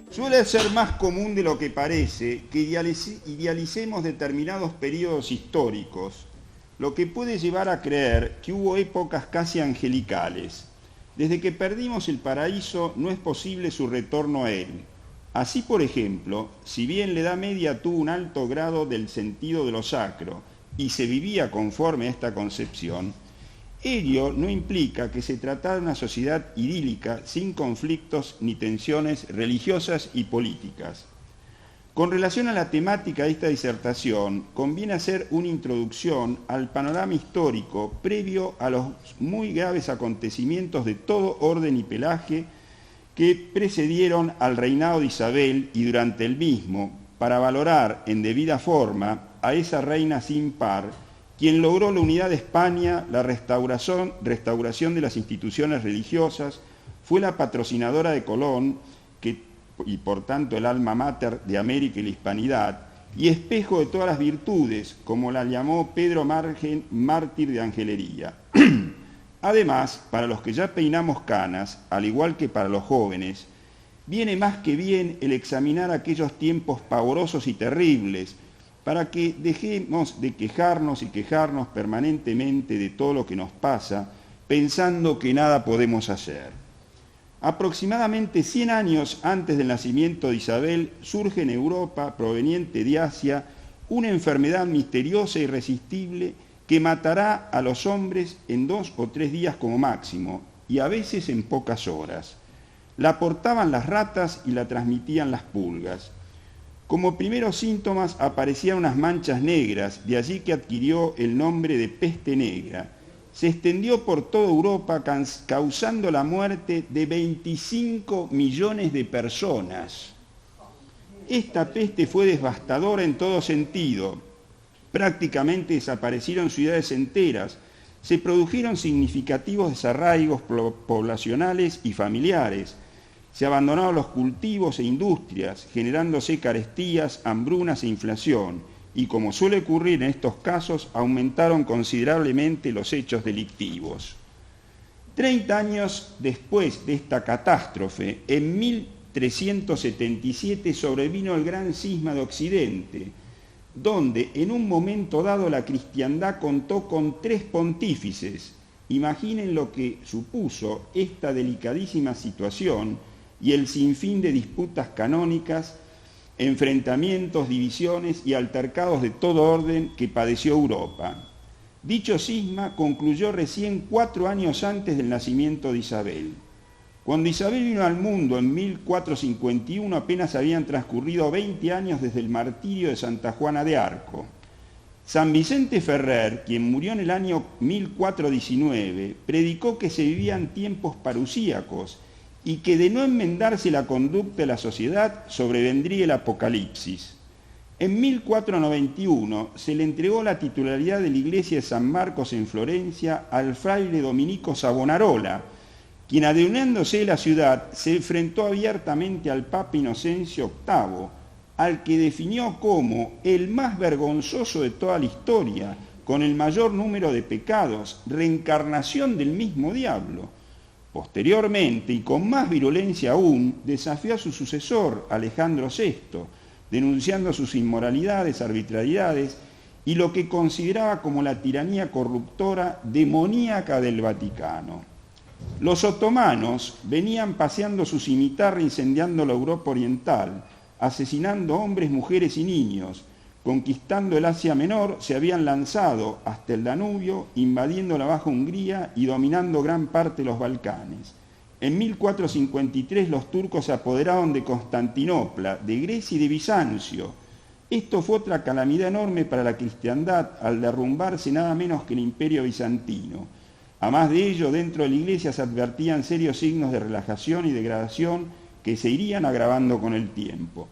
Suele ser más común de lo que parece que idealicemos determinados periodos históricos, lo que puede llevar a creer que hubo épocas casi angelicales. Desde que perdimos el paraíso no es posible su retorno a él. Así, por ejemplo, si bien la Edad Media tuvo un alto grado del sentido de lo sacro y se vivía conforme a esta concepción, ello no implica que se tratara de una sociedad idílica sin conflictos ni tensiones religiosas y políticas. Con relación a la temática de esta disertación, conviene hacer una introducción al panorama histórico previo a los muy graves acontecimientos de todo orden y pelaje que precedieron al reinado de Isabel y durante el mismo, para valorar en debida forma a esa reina sin par, quien logró la unidad de España, la restauración de las instituciones religiosas, fue la patrocinadora de Colón, y por tanto el alma mater de América y la hispanidad, y espejo de todas las virtudes, como la llamó Pedro Margen, mártir de Angelería. Además, para los que ya peinamos canas, al igual que para los jóvenes, viene más que bien el examinar aquellos tiempos pavorosos y terribles, para que dejemos de quejarnos y quejarnos permanentemente de todo lo que nos pasa, pensando que nada podemos hacer. Aproximadamente 100 años antes del nacimiento de Isabel, surge en Europa, proveniente de Asia, una enfermedad misteriosa e irresistible que matará a los hombres en 2 o 3 días como máximo, y a veces en pocas horas. La portaban las ratas y la transmitían las pulgas. Como primeros síntomas aparecían unas manchas negras, de allí que adquirió el nombre de peste negra. Se extendió por toda Europa causando la muerte de 25 millones de personas. Esta peste fue devastadora en todo sentido. Prácticamente desaparecieron ciudades enteras, se produjeron significativos desarraigos poblacionales y familiares. Se abandonaron los cultivos e industrias, generándose carestías, hambrunas e inflación, y como suele ocurrir en estos casos, aumentaron considerablemente los hechos delictivos. 30 años después de esta catástrofe, en 1377 sobrevino el gran cisma de Occidente, donde en un momento dado la cristiandad contó con 3 pontífices. Imaginen lo que supuso esta delicadísima situación y el sinfín de disputas canónicas, enfrentamientos, divisiones y altercados de todo orden que padeció Europa. Dicho cisma concluyó recién 4 años antes del nacimiento de Isabel. Cuando Isabel vino al mundo en 1451 apenas habían transcurrido 20 años desde el martirio de Santa Juana de Arco. San Vicente Ferrer, quien murió en el año 1419, predicó que se vivían tiempos parusíacos y que de no enmendarse la conducta de la sociedad sobrevendría el apocalipsis. En 1491 se le entregó la titularidad de la iglesia de San Marcos en Florencia al fraile dominico Savonarola, quien adueñándose de la ciudad se enfrentó abiertamente al Papa Inocencio VIII, al que definió como el más vergonzoso de toda la historia, con el mayor número de pecados, reencarnación del mismo diablo. Posteriormente, y con más virulencia aún, desafió a su sucesor, Alejandro VI, denunciando sus inmoralidades, arbitrariedades y lo que consideraba como la tiranía corruptora demoníaca del Vaticano. Los otomanos venían paseando su cimitarra incendiando la Europa oriental, asesinando hombres, mujeres y niños, conquistando el Asia Menor, se habían lanzado hasta el Danubio, invadiendo la Baja Hungría y dominando gran parte de los Balcanes. En 1453 los turcos se apoderaron de Constantinopla, de Grecia y de Bizancio. Esto fue otra calamidad enorme para la cristiandad al derrumbarse nada menos que el Imperio Bizantino. A más de ello, dentro de la Iglesia se advertían serios signos de relajación y degradación que se irían agravando con el tiempo.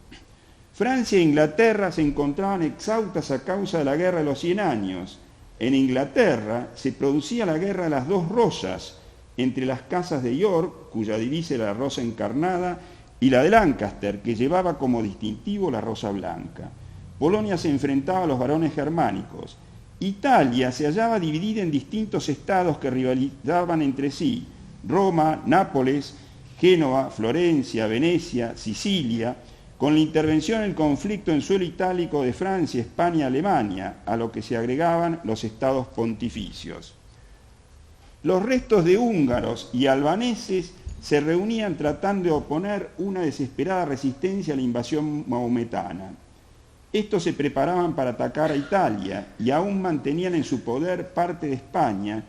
Francia e Inglaterra se encontraban exhaustas a causa de la Guerra de los 100 años. En Inglaterra se producía la Guerra de las Dos Rosas, entre las casas de York, cuya divisa era la rosa encarnada, y la de Lancaster, que llevaba como distintivo la rosa blanca. Polonia se enfrentaba a los varones germánicos. Italia se hallaba dividida en distintos estados que rivalizaban entre sí: Roma, Nápoles, Génova, Florencia, Venecia, Sicilia, con la intervención en el conflicto en suelo itálico de Francia, España y Alemania, a lo que se agregaban los estados pontificios. Los restos de húngaros y albaneses se reunían tratando de oponer una desesperada resistencia a la invasión maometana. Estos se preparaban para atacar a Italia y aún mantenían en su poder parte de España,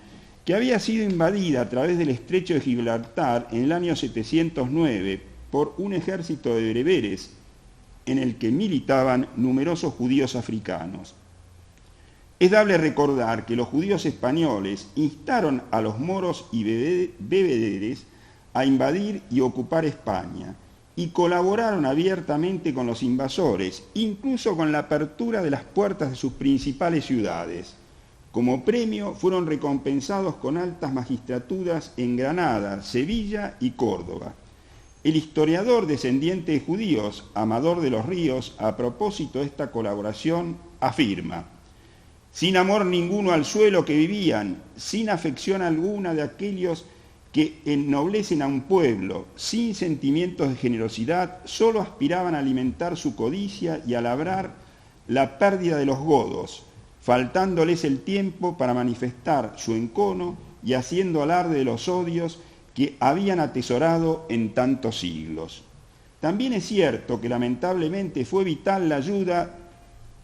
que había sido invadida a través del estrecho de Gibraltar en el año 709 por un ejército de bereberes en el que militaban numerosos judíos africanos. Es dable recordar que los judíos españoles instaron a los moros y bereberes a invadir y ocupar España, y colaboraron abiertamente con los invasores, incluso con la apertura de las puertas de sus principales ciudades. Como premio fueron recompensados con altas magistraturas en Granada, Sevilla y Córdoba. El historiador descendiente de judíos, Amador de los Ríos, a propósito de esta colaboración, afirma: sin amor ninguno al suelo que vivían, sin afección alguna de aquellos que ennoblecen a un pueblo, sin sentimientos de generosidad, solo aspiraban a alimentar su codicia y a labrar la pérdida de los godos, faltándoles el tiempo para manifestar su encono y haciendo alarde de los odios que habían atesorado en tantos siglos. También es cierto que lamentablemente fue vital la ayuda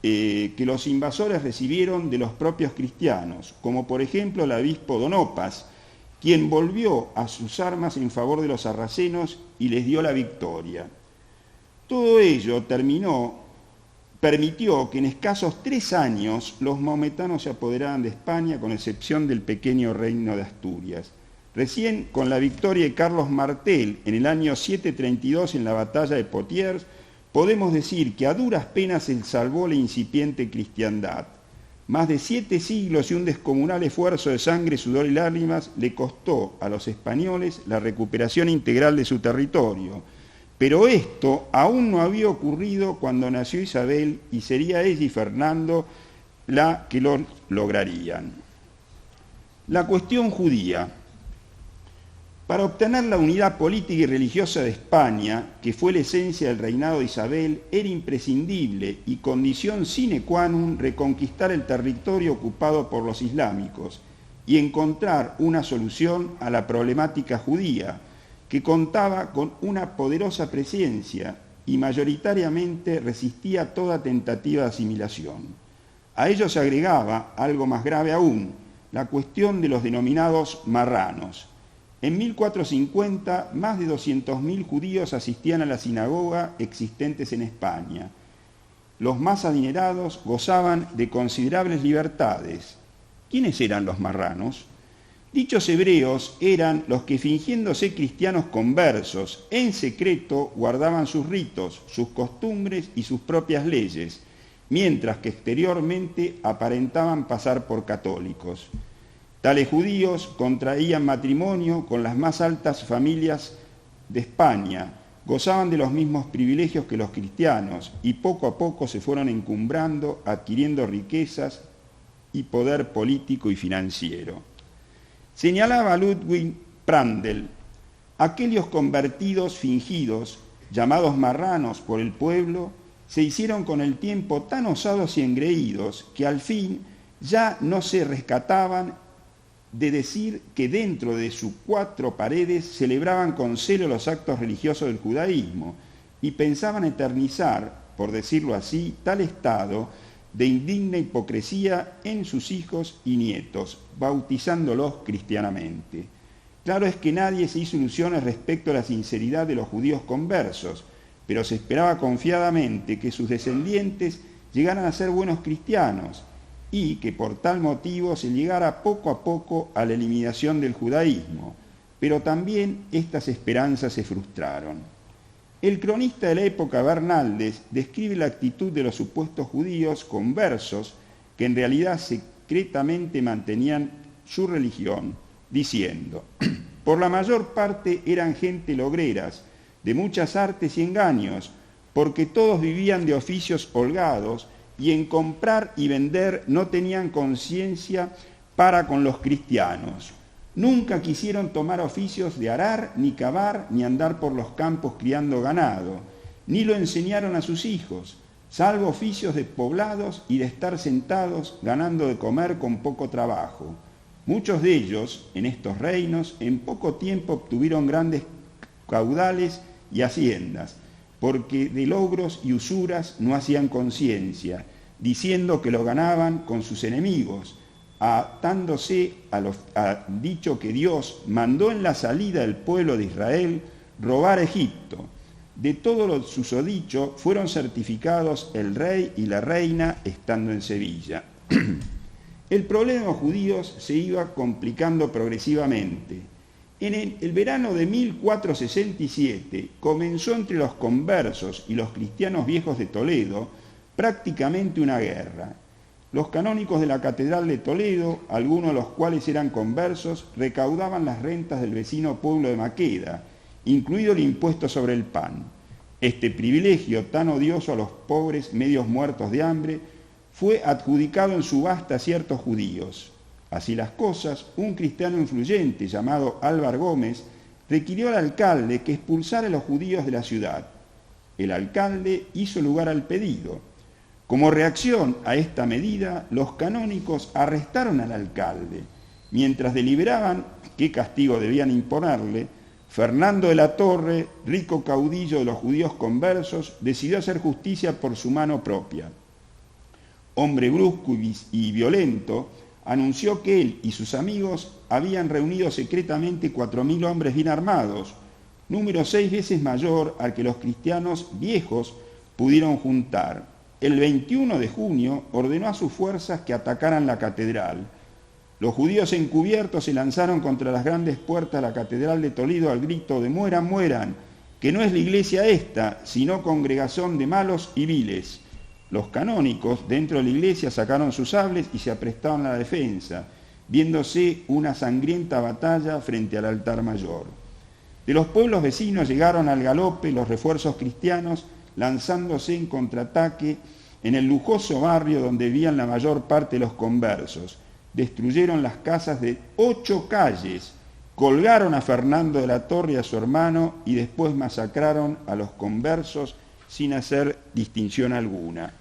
que los invasores recibieron de los propios cristianos, como por ejemplo el obispo Don Opas, quien volvió a sus armas en favor de los sarracenos y les dio la victoria. Todo ello permitió que en escasos 3 años los maometanos se apoderaran de España, con excepción del pequeño reino de Asturias. Recién con la victoria de Carlos Martel en el año 732 en la batalla de Poitiers, podemos decir que a duras penas se salvó la incipiente cristiandad. Más de 7 siglos y un descomunal esfuerzo de sangre, sudor y lágrimas le costó a los españoles la recuperación integral de su territorio. Pero esto aún no había ocurrido cuando nació Isabel, y sería ella y Fernando la que lo lograrían. La cuestión judía. Para obtener la unidad política y religiosa de España, que fue la esencia del reinado de Isabel, era imprescindible y condición sine qua non reconquistar el territorio ocupado por los islámicos y encontrar una solución a la problemática judía, que contaba con una poderosa presencia y mayoritariamente resistía toda tentativa de asimilación. A ello se agregaba, algo más grave aún, la cuestión de los denominados marranos. En 1450, más de 200.000 judíos asistían a la sinagoga existentes en España. Los más adinerados gozaban de considerables libertades. ¿Quiénes eran los marranos? Dichos hebreos eran los que, fingiéndose cristianos conversos, en secreto guardaban sus ritos, sus costumbres y sus propias leyes, mientras que exteriormente aparentaban pasar por católicos. Tales judíos contraían matrimonio con las más altas familias de España, gozaban de los mismos privilegios que los cristianos y poco a poco se fueron encumbrando, adquiriendo riquezas y poder político y financiero. Señalaba Ludwig Prandtl: aquellos convertidos fingidos, llamados marranos por el pueblo, se hicieron con el tiempo tan osados y engreídos que al fin ya no se rescataban de decir que dentro de sus 4 paredes celebraban con celo los actos religiosos del judaísmo y pensaban eternizar, por decirlo así, tal estado de indigna hipocresía en sus hijos y nietos, bautizándolos cristianamente. Claro es que nadie se hizo ilusiones respecto a la sinceridad de los judíos conversos, pero se esperaba confiadamente que sus descendientes llegaran a ser buenos cristianos, y que por tal motivo se llegara poco a poco a la eliminación del judaísmo, pero también estas esperanzas se frustraron. El cronista de la época, Bernaldez, describe la actitud de los supuestos judíos conversos que en realidad secretamente mantenían su religión, diciendo: por la mayor parte eran gente logreras, de muchas artes y engaños, porque todos vivían de oficios holgados y en comprar y vender no tenían conciencia para con los cristianos. Nunca quisieron tomar oficios de arar, ni cavar, ni andar por los campos criando ganado, ni lo enseñaron a sus hijos, salvo oficios de poblados y de estar sentados ganando de comer con poco trabajo. Muchos de ellos, en estos reinos, en poco tiempo obtuvieron grandes caudales y haciendas, porque de logros y usuras no hacían conciencia, diciendo que lo ganaban con sus enemigos, atándose a dicho que Dios mandó en la salida del pueblo de Israel robar Egipto. De todo lo susodicho fueron certificados el rey y la reina estando en Sevilla. El problema de los judíos se iba complicando progresivamente. En el verano de 1467 comenzó entre los conversos y los cristianos viejos de Toledo prácticamente una guerra. Los canónicos de la Catedral de Toledo, algunos de los cuales eran conversos, recaudaban las rentas del vecino pueblo de Maqueda, incluido el impuesto sobre el pan. Este privilegio tan odioso a los pobres medios muertos de hambre fue adjudicado en subasta a ciertos judíos. Así las cosas, un cristiano influyente llamado Álvar Gómez requirió al alcalde que expulsara a los judíos de la ciudad. El alcalde hizo lugar al pedido. Como reacción a esta medida, los canónicos arrestaron al alcalde. Mientras deliberaban qué castigo debían imponerle, Fernando de la Torre, rico caudillo de los judíos conversos, decidió hacer justicia por su mano propia. Hombre brusco y violento, anunció que él y sus amigos habían reunido secretamente 4.000 hombres bien armados, número 6 veces mayor al que los cristianos viejos pudieron juntar. El 21 de junio ordenó a sus fuerzas que atacaran la catedral. Los judíos encubiertos se lanzaron contra las grandes puertas de la catedral de Toledo al grito de «mueran, mueran», que no es la iglesia esta, sino congregación de malos y viles. Los canónicos dentro de la iglesia sacaron sus sables y se aprestaron a la defensa, viéndose una sangrienta batalla frente al altar mayor. De los pueblos vecinos llegaron al galope los refuerzos cristianos, lanzándose en contraataque en el lujoso barrio donde vivían la mayor parte de los conversos. Destruyeron las casas de 8 calles, colgaron a Fernando de la Torre y a su hermano y después masacraron a los conversos sin hacer distinción alguna.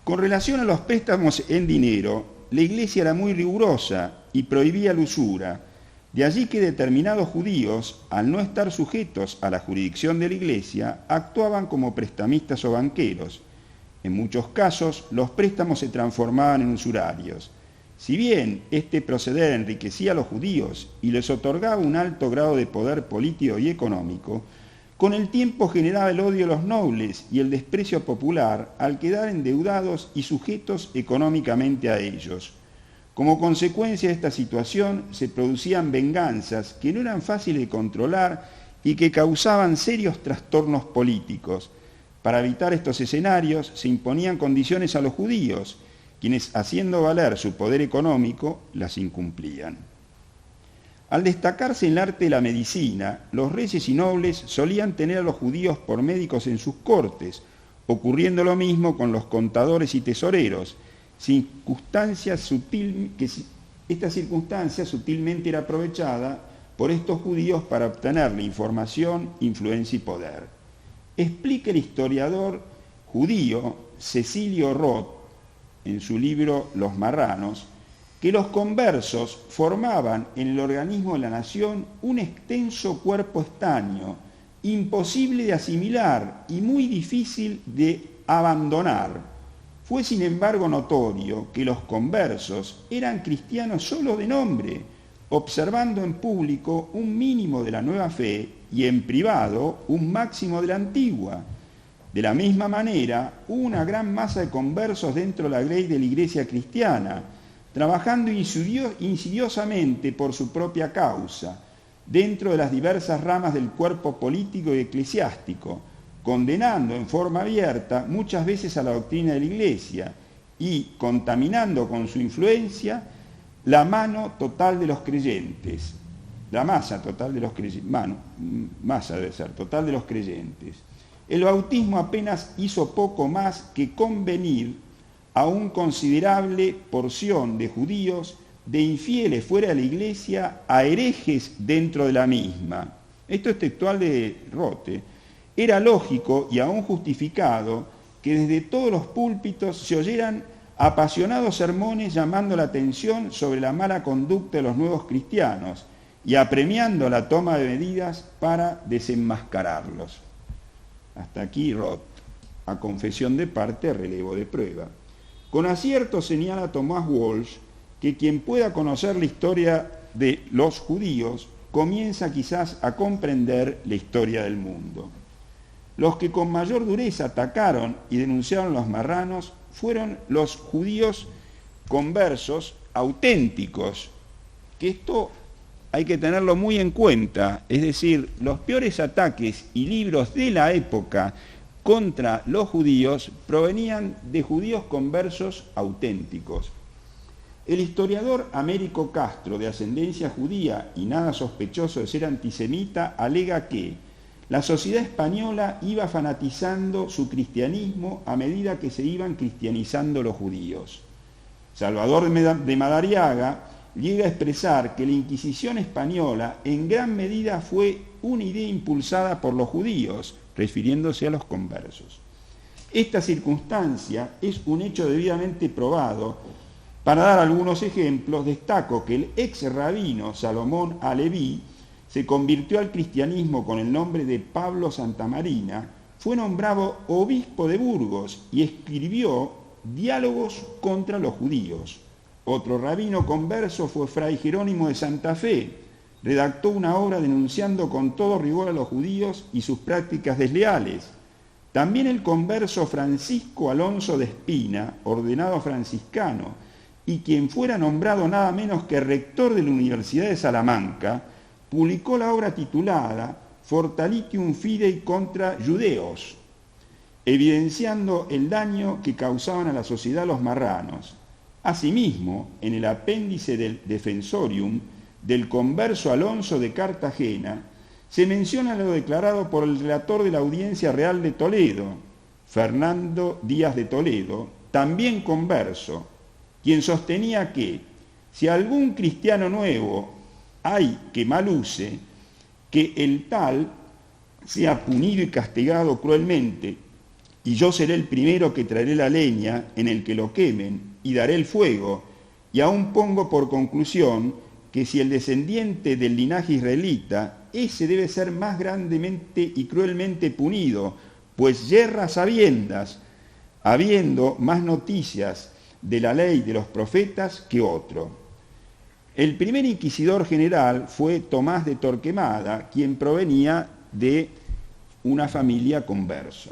Con relación a los préstamos en dinero, la Iglesia era muy rigurosa y prohibía la usura. De allí que determinados judíos, al no estar sujetos a la jurisdicción de la Iglesia, actuaban como prestamistas o banqueros. En muchos casos, los préstamos se transformaban en usurarios. Si bien este proceder enriquecía a los judíos y les otorgaba un alto grado de poder político y económico, con el tiempo generaba el odio de los nobles y el desprecio popular al quedar endeudados y sujetos económicamente a ellos. Como consecuencia de esta situación se producían venganzas que no eran fáciles de controlar y que causaban serios trastornos políticos. Para evitar estos escenarios se imponían condiciones a los judíos, quienes, haciendo valer su poder económico, las incumplían. Al destacarse en el arte de la medicina, los reyes y nobles solían tener a los judíos por médicos en sus cortes, ocurriendo lo mismo con los contadores y tesoreros. Esta circunstancia sutilmente era aprovechada por estos judíos para obtener información, influencia y poder. Explica el historiador judío Cecilio Roth, en su libro Los Marranos, que los conversos formaban en el organismo de la nación un extenso cuerpo estaño, imposible de asimilar y muy difícil de abandonar. Fue sin embargo notorio que los conversos eran cristianos solo de nombre, observando en público un mínimo de la nueva fe y en privado un máximo de la antigua. De la misma manera, hubo una gran masa de conversos dentro de la grey de la iglesia cristiana, trabajando insidiosamente por su propia causa, dentro de las diversas ramas del cuerpo político y eclesiástico, condenando en forma abierta muchas veces a la doctrina de la Iglesia y contaminando con su influencia la mano total de los creyentes, la masa total de los creyentes, masa debe ser, total de los creyentes. El bautismo apenas hizo poco más que convenir a una considerable porción de judíos, de infieles fuera de la Iglesia, a herejes dentro de la misma. Esto es textual de Rothe. Era lógico y aún justificado que desde todos los púlpitos se oyeran apasionados sermones llamando la atención sobre la mala conducta de los nuevos cristianos y apremiando la toma de medidas para desenmascararlos. Hasta aquí Roth, a confesión de parte, relevo de prueba. Con acierto señala Tomás Walsh que quien pueda conocer la historia de los judíos comienza quizás a comprender la historia del mundo. Los que con mayor dureza atacaron y denunciaron los marranos fueron los judíos conversos auténticos, que esto hay que tenerlo muy en cuenta, es decir, los peores ataques y libros de la época contra los judíos provenían de judíos conversos auténticos. El historiador Américo Castro, de ascendencia judía y nada sospechoso de ser antisemita, alega que la sociedad española iba fanatizando su cristianismo a medida que se iban cristianizando los judíos. Salvador de Madariaga llega a expresar que la Inquisición española en gran medida fue una idea impulsada por los judíos, refiriéndose a los conversos. Esta circunstancia es un hecho debidamente probado. Para dar algunos ejemplos, destaco que el ex rabino Salomón Aleví se convirtió al cristianismo con el nombre de Pablo Santamarina, fue nombrado obispo de Burgos y escribió diálogos contra los judíos. Otro rabino converso fue Fray Jerónimo de Santa Fe. Redactó una obra denunciando con todo rigor a los judíos y sus prácticas desleales. También el converso Francisco Alonso de Espina, ordenado franciscano, y quien fuera nombrado nada menos que rector de la Universidad de Salamanca, publicó la obra titulada Fortalitium Fidei contra Judeos, evidenciando el daño que causaban a la sociedad los marranos. Asimismo, en el apéndice del Defensorium del converso Alonso de Cartagena, se menciona lo declarado por el relator de la Audiencia Real de Toledo, Fernando Díaz de Toledo, también converso, quien sostenía que si algún cristiano nuevo hay que mal use, que el tal sea punido y castigado cruelmente, y yo seré el primero que traeré la leña en el que lo quemen, y daré el fuego, y aún pongo por conclusión que si el descendiente del linaje israelita, ese debe ser más grandemente y cruelmente punido, pues yerra sabiendas, habiendo más noticias de la ley de los profetas que otro. El primer inquisidor general fue Tomás de Torquemada, quien provenía de una familia conversa.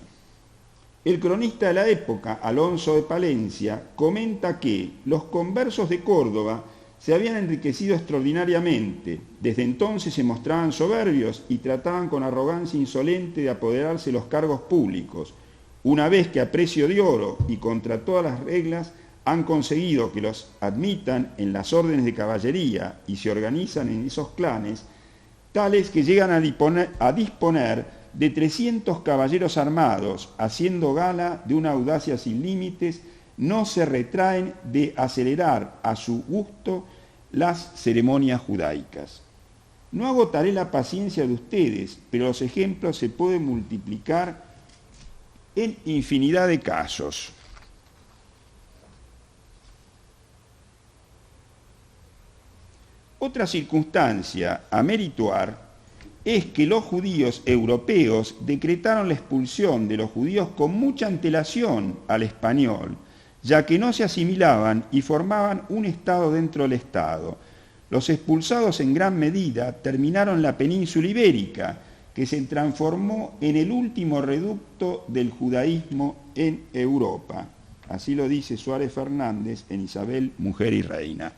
El cronista de la época, Alonso de Palencia, comenta que los conversos de Córdoba se habían enriquecido extraordinariamente. Desde entonces se mostraban soberbios y trataban con arrogancia insolente de apoderarse de los cargos públicos, una vez que a precio de oro y contra todas las reglas han conseguido que los admitan en las órdenes de caballería y se organizan en esos clanes, tales que llegan a disponer de 300 caballeros armados, haciendo gala de una audacia sin límites, no se retraen de acelerar a su gusto las ceremonias judaicas. No agotaré la paciencia de ustedes, pero los ejemplos se pueden multiplicar en infinidad de casos. Otra circunstancia a merituar es que los judíos europeos decretaron la expulsión de los judíos con mucha antelación al español, ya que no se asimilaban y formaban un Estado dentro del Estado. Los expulsados en gran medida terminaron en la península ibérica, que se transformó en el último reducto del judaísmo en Europa. Así lo dice Suárez Fernández en Isabel, Mujer y Reina.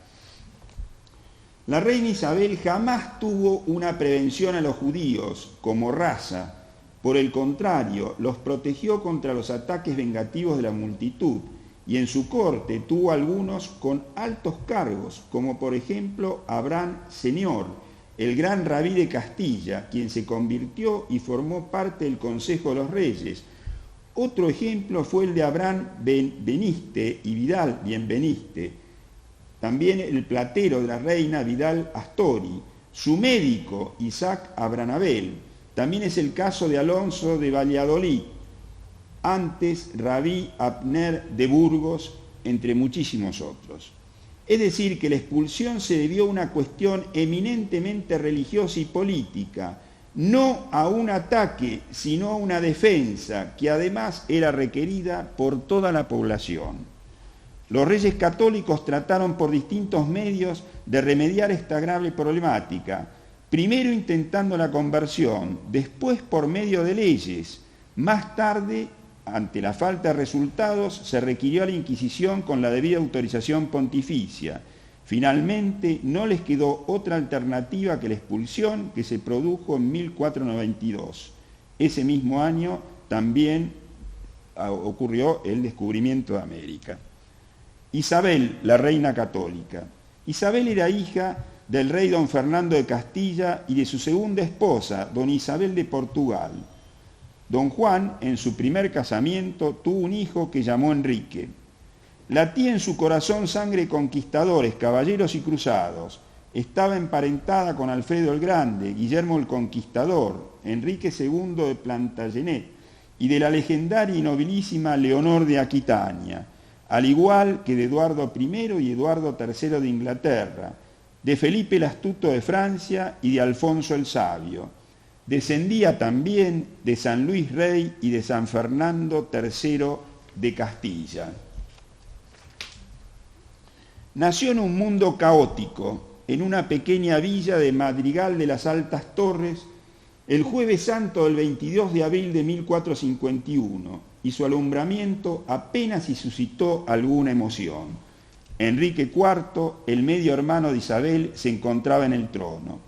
La reina Isabel jamás tuvo una prevención a los judíos como raza. Por el contrario, los protegió contra los ataques vengativos de la multitud, y en su corte tuvo algunos con altos cargos, como por ejemplo Abraham Señor, el gran rabí de Castilla, quien se convirtió y formó parte del Consejo de los Reyes. Otro ejemplo fue el de Abraham Beniste y Vidal Bienveniste, también el platero de la reina Vidal Astori, su médico Isaac Abranabel. También es el caso de Alonso de Valladolid, antes Rabí Abner de Burgos, entre muchísimos otros. Es decir, que la expulsión se debió a una cuestión eminentemente religiosa y política, no a un ataque, sino a una defensa, que además era requerida por toda la población. Los reyes católicos trataron por distintos medios de remediar esta grave problemática, primero intentando la conversión, después por medio de leyes. Más tarde, ante la falta de resultados, se requirió a la Inquisición con la debida autorización pontificia. Finalmente, no les quedó otra alternativa que la expulsión, que se produjo en 1492. Ese mismo año también ocurrió el descubrimiento de América. Isabel, la reina católica. Isabel era hija del rey don Fernando de Castilla y de su segunda esposa, don Isabel de Portugal. Don Juan, en su primer casamiento, tuvo un hijo que llamó Enrique. Latía en su corazón sangre de conquistadores, caballeros y cruzados. Estaba emparentada con Alfredo el Grande, Guillermo el Conquistador, Enrique II de Plantagenet y de la legendaria y nobilísima Leonor de Aquitania, al igual que de Eduardo I y Eduardo III de Inglaterra, de Felipe el Astuto de Francia y de Alfonso el Sabio. Descendía también de San Luis Rey y de San Fernando III de Castilla. Nació en un mundo caótico, en una pequeña villa de Madrigal de las Altas Torres, el Jueves Santo del 22 de abril de 1451, y su alumbramiento apenas si suscitó alguna emoción. Enrique IV, el medio hermano de Isabel, se encontraba en el trono.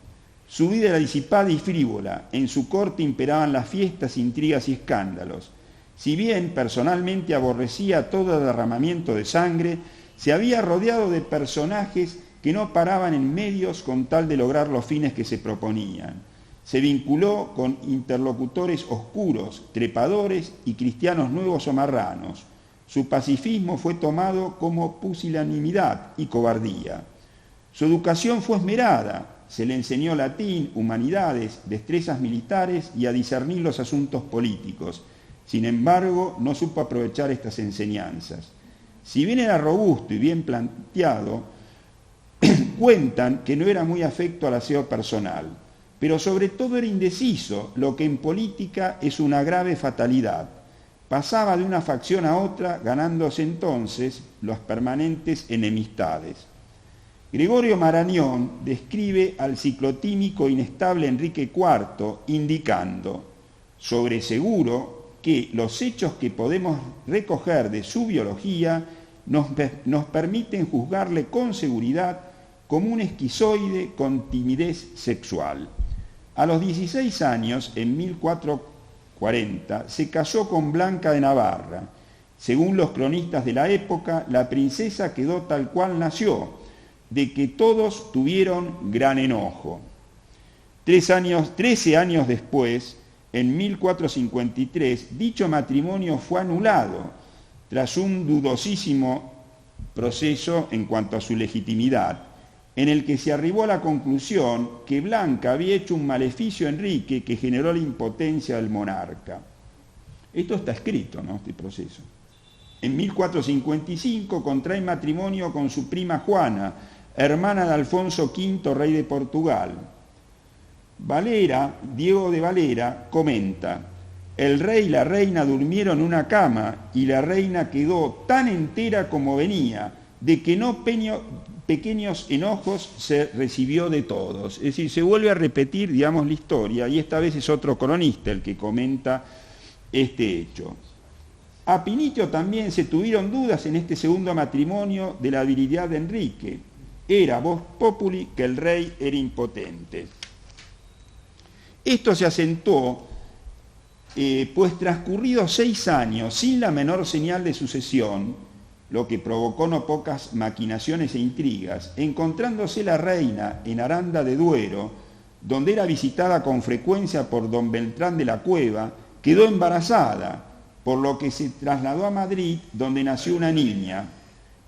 Su vida era disipada y frívola, en su corte imperaban las fiestas, intrigas y escándalos. Si bien personalmente aborrecía todo derramamiento de sangre, se había rodeado de personajes que no paraban en medios con tal de lograr los fines que se proponían. Se vinculó con interlocutores oscuros, trepadores y cristianos nuevos o marranos. Su pacifismo fue tomado como pusilanimidad y cobardía. Su educación fue esmerada. Se le enseñó latín, humanidades, destrezas militares y a discernir los asuntos políticos. Sin embargo, no supo aprovechar estas enseñanzas. Si bien era robusto y bien planteado, cuentan que no era muy afecto al aseo personal, pero sobre todo era indeciso, lo que en política es una grave fatalidad. Pasaba de una facción a otra, ganándose entonces las permanentes enemistades. Gregorio Marañón describe al ciclotímico inestable Enrique IV, indicando, sobre seguro, que los hechos que podemos recoger de su biología nos permiten juzgarle con seguridad como un esquizoide con timidez sexual. A los 16 años, en 1440, se casó con Blanca de Navarra. Según los cronistas de la época, la princesa quedó tal cual nació, de que todos tuvieron gran enojo. 13 años después, en 1453, dicho matrimonio fue anulado, tras un dudosísimo proceso en cuanto a su legitimidad, en el que se arribó a la conclusión que Blanca había hecho un maleficio a Enrique que generó la impotencia del monarca. Esto está escrito, ¿no?, este proceso. En 1455 contrae matrimonio con su prima Juana, hermana de Alfonso V, rey de Portugal. Diego de Valera, comenta: el rey y la reina durmieron en una cama y la reina quedó tan entera como venía, de que no pequeños enojos se recibió de todos. Es decir, se vuelve a repetir, digamos, la historia, y esta vez es otro cronista el que comenta este hecho. A Pinito también se tuvieron dudas en este segundo matrimonio de la habilidad de Enrique. Era vox populi que el rey era impotente. Esto se acentuó, pues transcurridos 6 años sin la menor señal de sucesión, lo que provocó no pocas maquinaciones e intrigas, encontrándose la reina en Aranda de Duero, donde era visitada con frecuencia por don Beltrán de la Cueva, quedó embarazada, por lo que se trasladó a Madrid, donde nació una niña.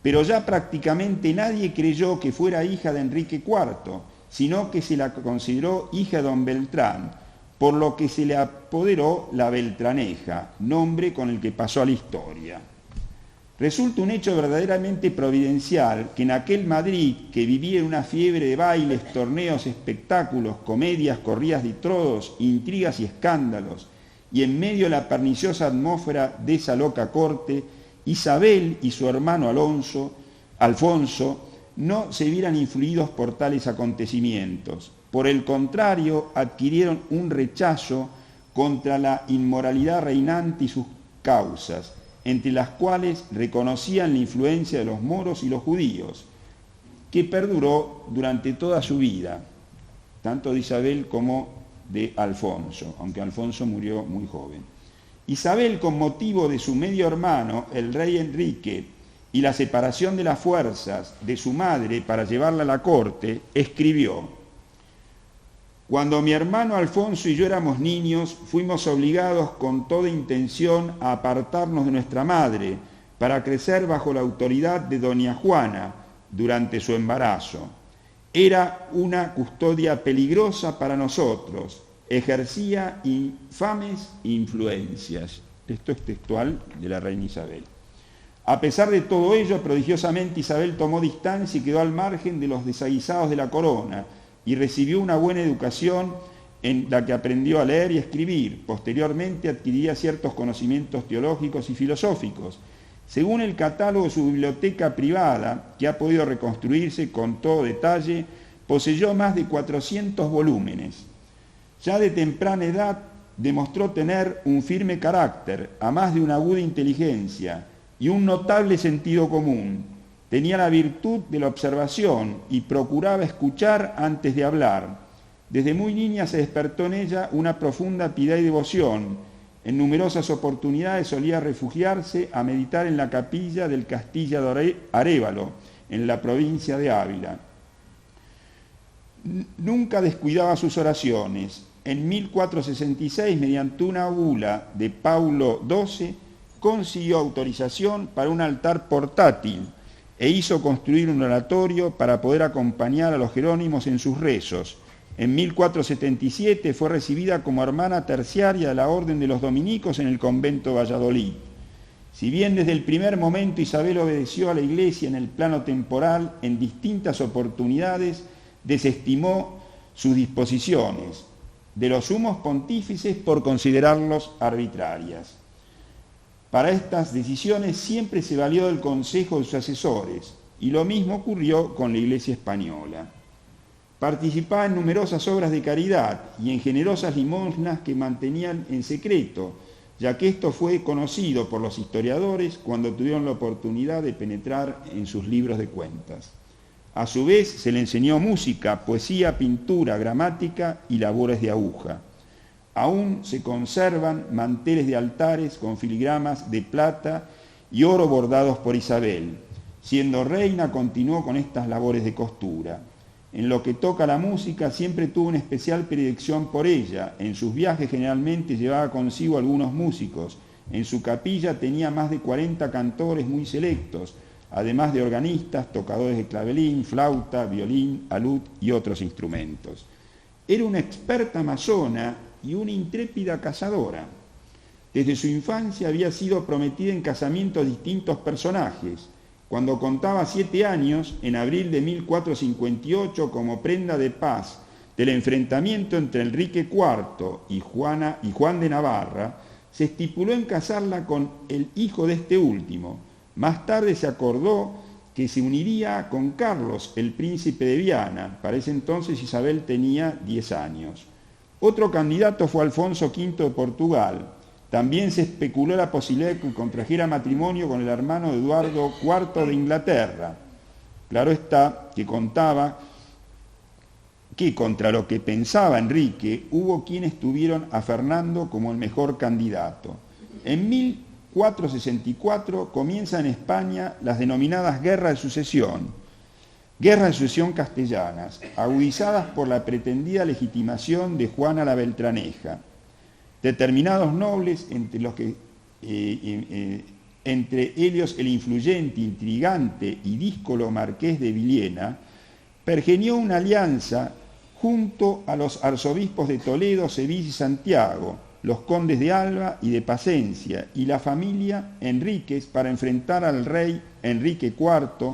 Pero ya prácticamente nadie creyó que fuera hija de Enrique IV, sino que se la consideró hija de don Beltrán, por lo que se le apoderó la Beltraneja, nombre con el que pasó a la historia. Resulta un hecho verdaderamente providencial que en aquel Madrid, que vivía en una fiebre de bailes, torneos, espectáculos, comedias, corridas de toros, intrigas y escándalos, y en medio de la perniciosa atmósfera de esa loca corte, Isabel y su hermano Alfonso no se vieran influidos por tales acontecimientos. Por el contrario, adquirieron un rechazo contra la inmoralidad reinante y sus causas, entre las cuales reconocían la influencia de los moros y los judíos, que perduró durante toda su vida, tanto de Isabel como de Alfonso, aunque Alfonso murió muy joven. Isabel, con motivo de su medio hermano, el rey Enrique, y la separación de las fuerzas de su madre para llevarla a la corte, escribió: «Cuando mi hermano Alfonso y yo éramos niños, fuimos obligados con toda intención a apartarnos de nuestra madre para crecer bajo la autoridad de doña Juana durante su embarazo. Era una custodia peligrosa para nosotros, ejercía infames influencias». Esto es textual de la reina Isabel. A pesar de todo ello, prodigiosamente Isabel tomó distancia y quedó al margen de los desaguisados de la corona, y recibió una buena educación en la que aprendió a leer y escribir. Posteriormente adquiriría ciertos conocimientos teológicos y filosóficos. Según el catálogo de su biblioteca privada, que ha podido reconstruirse con todo detalle, poseyó más de 400 volúmenes. Ya de temprana edad demostró tener un firme carácter, a más de una aguda inteligencia y un notable sentido común. Tenía la virtud de la observación y procuraba escuchar antes de hablar. Desde muy niña se despertó en ella una profunda piedad y devoción. En numerosas oportunidades solía refugiarse a meditar en la capilla del Castillo de Arévalo, en la provincia de Ávila. Nunca descuidaba sus oraciones. En 1466, mediante una bula de Paulo XII, consiguió autorización para un altar portátil e hizo construir un oratorio para poder acompañar a los jerónimos en sus rezos. En 1477 fue recibida como hermana terciaria de la Orden de los Dominicos en el convento de Valladolid. Si bien desde el primer momento Isabel obedeció a la Iglesia en el plano temporal, en distintas oportunidades desestimó sus disposiciones de los sumos pontífices por considerarlos arbitrarias. Para estas decisiones siempre se valió del consejo de sus asesores, y lo mismo ocurrió con la Iglesia española. Participaba en numerosas obras de caridad y en generosas limosnas que mantenían en secreto, ya que esto fue conocido por los historiadores cuando tuvieron la oportunidad de penetrar en sus libros de cuentas. A su vez se le enseñó música, poesía, pintura, gramática y labores de aguja. Aún se conservan manteles de altares con filigramas de plata y oro bordados por Isabel. Siendo reina continuó con estas labores de costura. En lo que toca a la música siempre tuvo una especial predilección por ella. En sus viajes generalmente llevaba consigo algunos músicos. En su capilla tenía más de 40 cantores muy selectos, además de organistas, tocadores de clavelín, flauta, violín, alud y otros instrumentos. Era una experta amazona y una intrépida cazadora. Desde su infancia había sido prometida en casamiento a distintos personajes. Cuando contaba 7 años, en abril de 1458, como prenda de paz del enfrentamiento entre Enrique IV y Juan de Navarra, se estipuló en casarla con el hijo de este último. Más tarde se acordó que se uniría con Carlos, el príncipe de Viana. Para ese entonces Isabel tenía 10 años. Otro candidato fue Alfonso V de Portugal. También se especuló la posibilidad de que contrajera matrimonio con el hermano de Eduardo IV de Inglaterra. Claro está que contaba que contra lo que pensaba Enrique hubo quienes tuvieron a Fernando como el mejor candidato. En 1464 comienzan en España las denominadas guerras de sucesión castellanas, agudizadas por la pretendida legitimación de Juana la Beltraneja. Determinados nobles, entre ellos el influyente, intrigante y díscolo marqués de Villena, pergenió una alianza junto a los arzobispos de Toledo, Sevilla y Santiago, los condes de Alba y de Pacencia y la familia Enríquez para enfrentar al rey Enrique IV,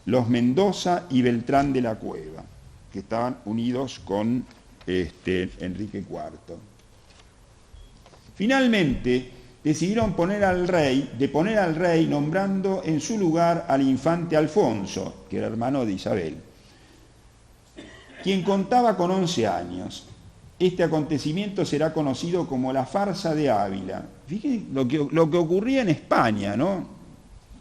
los Mendoza y Beltrán de la Cueva, que estaban unidos con Enrique IV. Finalmente, decidieron poner al rey nombrando en su lugar al infante Alfonso, que era hermano de Isabel, quien contaba con 11 años. Este acontecimiento será conocido como la farsa de Ávila. Fíjense lo que ocurría en España, ¿no?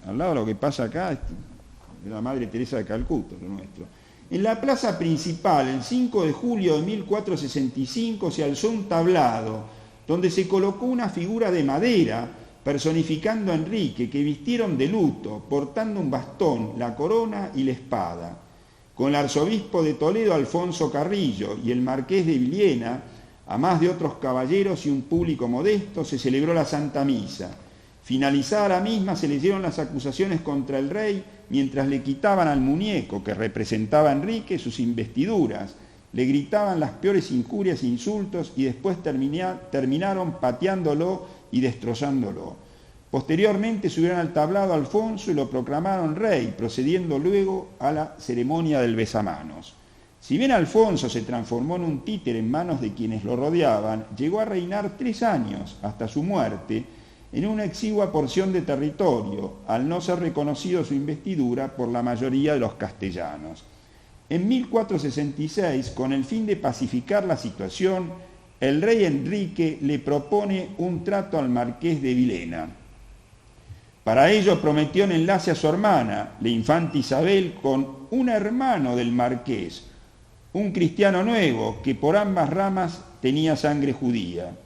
Al lado de lo que pasa acá, de la Madre Teresa de Calcuta, lo nuestro. En la plaza principal, el 5 de julio de 1465, se alzó un tablado donde se colocó una figura de madera personificando a Enrique, que vistieron de luto, portando un bastón, la corona y la espada. Con el arzobispo de Toledo, Alfonso Carrillo, y el marqués de Villena, a más de otros caballeros y un público modesto, se celebró la Santa Misa. Finalizada la misma, se leyeron las acusaciones contra el rey, mientras le quitaban al muñeco que representaba a Enrique sus investiduras, le gritaban las peores injurias e insultos y después terminaron pateándolo y destrozándolo. Posteriormente subieron al tablado a Alfonso y lo proclamaron rey, procediendo luego a la ceremonia del besamanos. Si bien Alfonso se transformó en un títere en manos de quienes lo rodeaban, llegó a reinar 3 años, hasta su muerte, en una exigua porción de territorio, al no ser reconocido su investidura por la mayoría de los castellanos. En 1466, con el fin de pacificar la situación, el rey Enrique le propone un trato al marqués de Villena. Para ello prometió en enlace a su hermana, la infanta Isabel, con un hermano del marqués, un cristiano nuevo que por ambas ramas tenía sangre judía,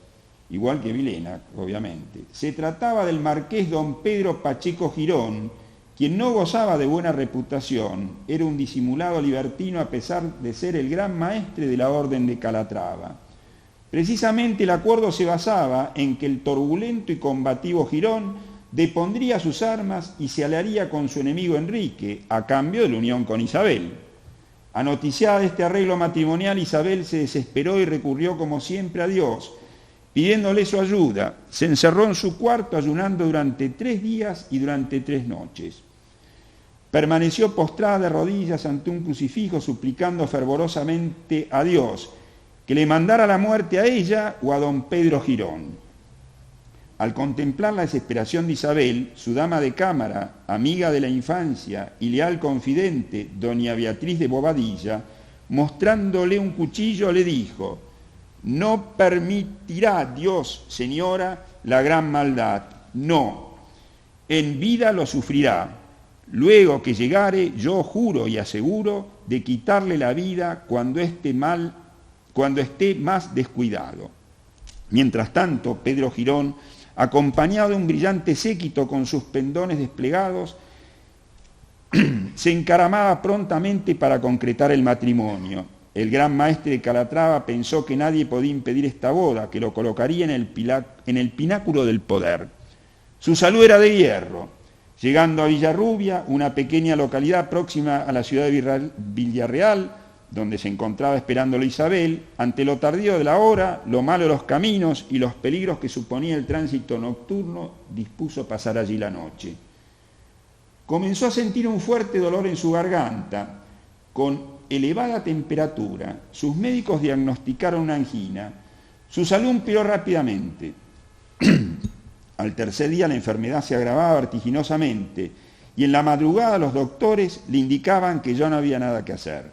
igual que Villena, obviamente. Se trataba del marqués don Pedro Pacheco Girón, quien no gozaba de buena reputación, era un disimulado libertino a pesar de ser el gran maestre de la Orden de Calatrava. Precisamente el acuerdo se basaba en que el turbulento y combativo Girón depondría sus armas y se aliaría con su enemigo Enrique, a cambio de la unión con Isabel. Anoticiada de este arreglo matrimonial, Isabel se desesperó y recurrió como siempre a Dios, pidiéndole su ayuda. Se encerró en su cuarto ayunando durante 3 días y durante 3 noches. Permaneció postrada de rodillas ante un crucifijo suplicando fervorosamente a Dios que le mandara la muerte a ella o a don Pedro Girón. Al contemplar la desesperación de Isabel, su dama de cámara, amiga de la infancia y leal confidente, doña Beatriz de Bobadilla, mostrándole un cuchillo, le dijo: «No permitirá Dios, señora, la gran maldad, no, en vida lo sufrirá. Luego que llegare, yo juro y aseguro de quitarle la vida cuando esté más descuidado». Mientras tanto, Pedro Girón, acompañado de un brillante séquito con sus pendones desplegados, se encaramaba prontamente para concretar el matrimonio. El gran maestre de Calatrava pensó que nadie podía impedir esta boda, que lo colocaría en el pináculo del poder. Su salud era de hierro. Llegando a Villarrubia, una pequeña localidad próxima a la ciudad de Villarreal, donde se encontraba esperándolo Isabel, ante lo tardío de la hora, lo malo de los caminos y los peligros que suponía el tránsito nocturno, dispuso pasar allí la noche. Comenzó a sentir un fuerte dolor en su garganta, con elevada temperatura. Sus médicos diagnosticaron una angina. Su salud empeoró rápidamente. Al tercer día la enfermedad se agravaba vertiginosamente y en la madrugada los doctores le indicaban que ya no había nada que hacer,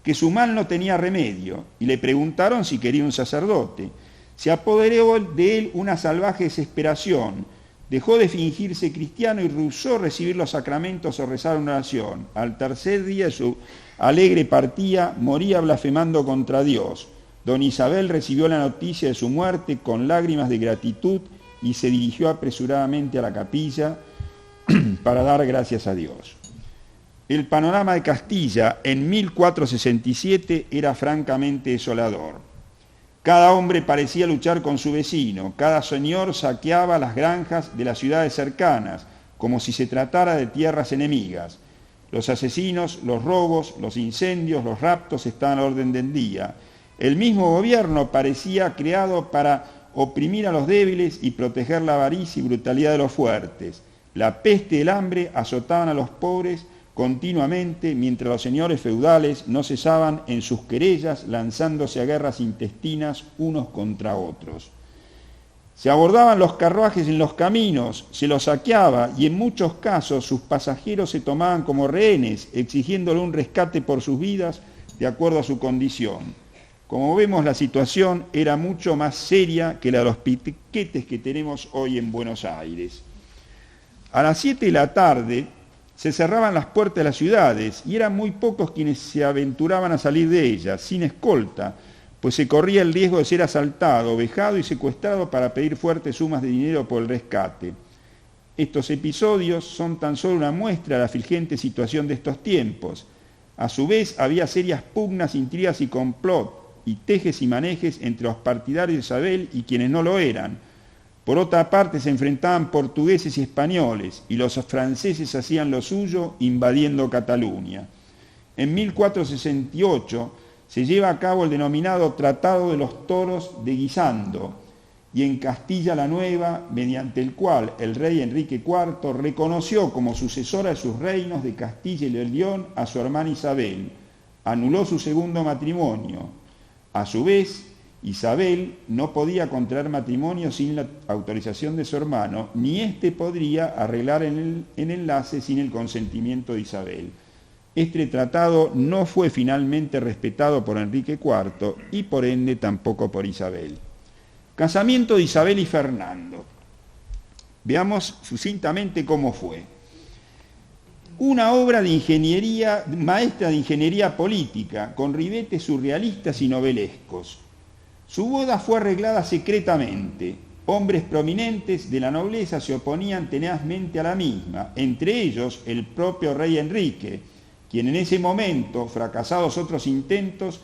que su mal no tenía remedio, y le preguntaron si quería un sacerdote. Se apoderó de él una salvaje desesperación. Dejó de fingirse cristiano y rehusó recibir los sacramentos o rezar una oración. Al tercer día de su alegre partida, moría blasfemando contra Dios. Don Isabel recibió la noticia de su muerte con lágrimas de gratitud y se dirigió apresuradamente a la capilla para dar gracias a Dios. El panorama de Castilla en 1467 era francamente desolador. Cada hombre parecía luchar con su vecino, cada señor saqueaba las granjas de las ciudades cercanas, como si se tratara de tierras enemigas. Los asesinos, los robos, los incendios, los raptos estaban a orden del día. El mismo gobierno parecía creado para oprimir a los débiles y proteger la avaricia y brutalidad de los fuertes. La peste y el hambre azotaban a los pobres continuamente, mientras los señores feudales no cesaban en sus querellas, lanzándose a guerras intestinas unos contra otros. Se abordaban los carruajes en los caminos, se los saqueaba y en muchos casos sus pasajeros se tomaban como rehenes, exigiéndole un rescate por sus vidas de acuerdo a su condición. Como vemos, la situación era mucho más seria que la de los piquetes que tenemos hoy en Buenos Aires. A las 7 de la tarde se cerraban las puertas de las ciudades y eran muy pocos quienes se aventuraban a salir de ellas, sin escolta, pues se corría el riesgo de ser asaltado, vejado y secuestrado para pedir fuertes sumas de dinero por el rescate. Estos episodios son tan solo una muestra de la fulgente situación de estos tiempos. A su vez, había serias pugnas, intrigas y complot, y tejes y manejes entre los partidarios de Isabel y quienes no lo eran. Por otra parte, se enfrentaban portugueses y españoles, y los franceses hacían lo suyo, invadiendo Cataluña. En 1468 se lleva a cabo el denominado Tratado de los Toros de Guisando, y en Castilla la Nueva, mediante el cual el rey Enrique IV reconoció como sucesora de sus reinos de Castilla y León a su hermana Isabel, anuló su segundo matrimonio. A su vez, Isabel no podía contraer matrimonio sin la autorización de su hermano, ni éste podría arreglar en enlace sin el consentimiento de Isabel. Este tratado no fue finalmente respetado por Enrique IV y por ende tampoco por Isabel. Casamiento de Isabel y Fernando. Veamos sucintamente cómo fue. Una obra de ingeniería, maestra de ingeniería política, con ribetes surrealistas y novelescos. Su boda fue arreglada secretamente. Hombres prominentes de la nobleza se oponían tenazmente a la misma, entre ellos el propio rey Enrique, quien en ese momento, fracasados otros intentos,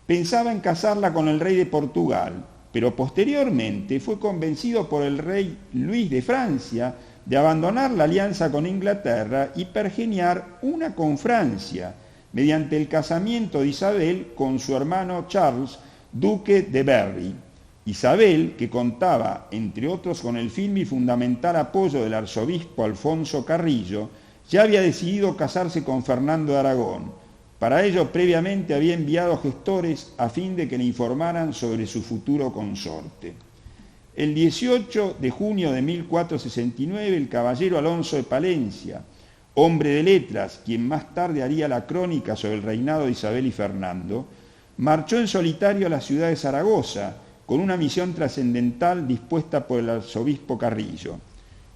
pensaba en casarla con el rey de Portugal, pero posteriormente fue convencido por el rey Luis de Francia de abandonar la alianza con Inglaterra y pergeñar una con Francia, mediante el casamiento de Isabel con su hermano Charles, duque de Berry. Isabel, que contaba, entre otros, con el firme y fundamental apoyo del arzobispo Alfonso Carrillo, ya había decidido casarse con Fernando de Aragón. Para ello, previamente había enviado gestores a fin de que le informaran sobre su futuro consorte. El 18 de junio de 1469, el caballero Alonso de Palencia, hombre de letras, quien más tarde haría la crónica sobre el reinado de Isabel y Fernando, marchó en solitario a la ciudad de Zaragoza, con una misión trascendental dispuesta por el arzobispo Carrillo.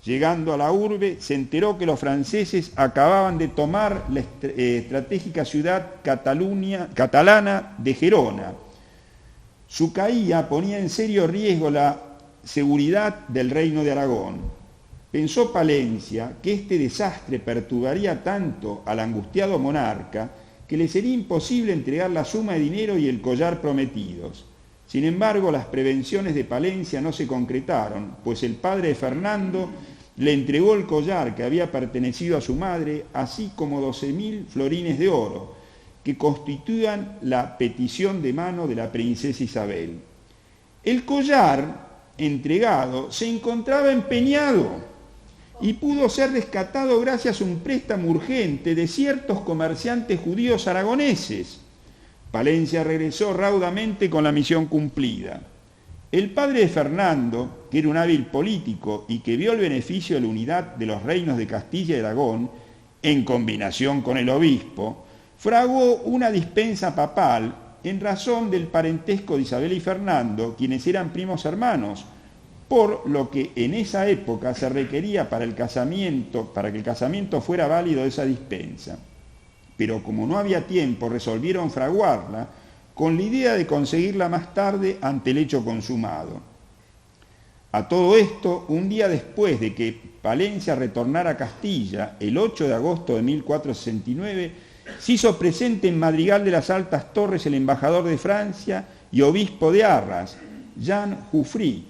Llegando a la urbe, se enteró que los franceses acababan de tomar la estratégica ciudad catalana de Gerona. Su caída ponía en serio riesgo la seguridad del reino de Aragón. Pensó Palencia que este desastre perturbaría tanto al angustiado monarca que le sería imposible entregar la suma de dinero y el collar prometidos. Sin embargo, las prevenciones de Palencia no se concretaron, pues el padre de Fernando le entregó el collar que había pertenecido a su madre, así como 12.000 florines de oro, que constituían la petición de mano de la princesa Isabel. El collar entregado se encontraba empeñado y pudo ser rescatado gracias a un préstamo urgente de ciertos comerciantes judíos aragoneses. Palencia regresó raudamente con la misión cumplida. El padre de Fernando, que era un hábil político y que vio el beneficio de la unidad de los reinos de Castilla y Aragón, en combinación con el obispo, fraguó una dispensa papal en razón del parentesco de Isabel y Fernando, quienes eran primos hermanos, por lo que en esa época se requería para que el casamiento fuera válido esa dispensa. Pero como no había tiempo, resolvieron fraguarla con la idea de conseguirla más tarde ante el hecho consumado. A todo esto, un día después de que Palencia retornara a Castilla, el 8 de agosto de 1469, se hizo presente en Madrigal de las Altas Torres el embajador de Francia y obispo de Arras, Jean Jouffroy,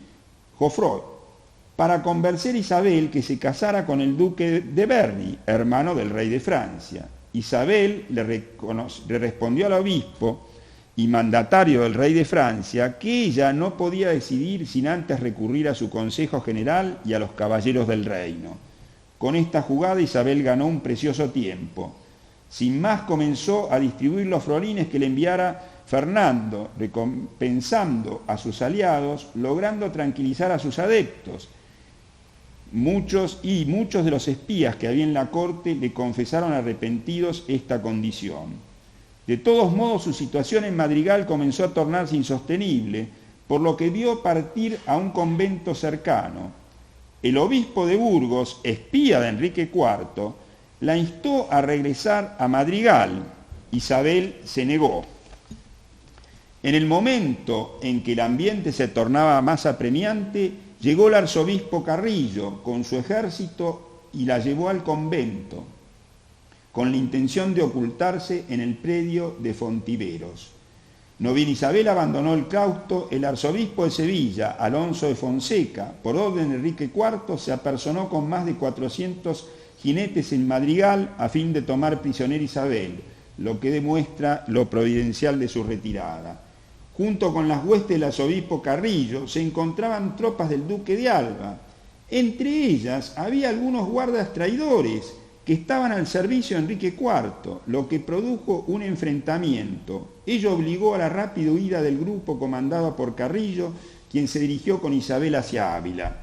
para convencer a Isabel que se casara con el duque de Berry, hermano del rey de Francia. Isabel le respondió al obispo y mandatario del rey de Francia que ella no podía decidir sin antes recurrir a su consejo general y a los caballeros del reino. Con esta jugada Isabel ganó un precioso tiempo. Sin más comenzó a distribuir los florines que le enviara Fernando, recompensando a sus aliados, logrando tranquilizar a sus adeptos. Muchos de los espías que había en la corte le confesaron arrepentidos esta condición. De todos modos, su situación en Madrigal comenzó a tornarse insostenible, por lo que vio partir a un convento cercano. El obispo de Burgos, espía de Enrique IV, la instó a regresar a Madrigal. Isabel se negó. En el momento en que el ambiente se tornaba más apremiante, llegó el arzobispo Carrillo con su ejército y la llevó al convento, con la intención de ocultarse en el predio de Fontiveros. No bien Isabel abandonó el claustro, el arzobispo de Sevilla, Alonso de Fonseca, por orden de Enrique IV, se apersonó con más de 400 jinetes en Madrigal a fin de tomar prisionera Isabel, lo que demuestra lo providencial de su retirada. Junto con las huestes del arzobispo Carrillo se encontraban tropas del duque de Alba. Entre ellas había algunos guardas traidores que estaban al servicio de Enrique IV, lo que produjo un enfrentamiento. Ello obligó a la rápida huida del grupo comandado por Carrillo, quien se dirigió con Isabel hacia Ávila.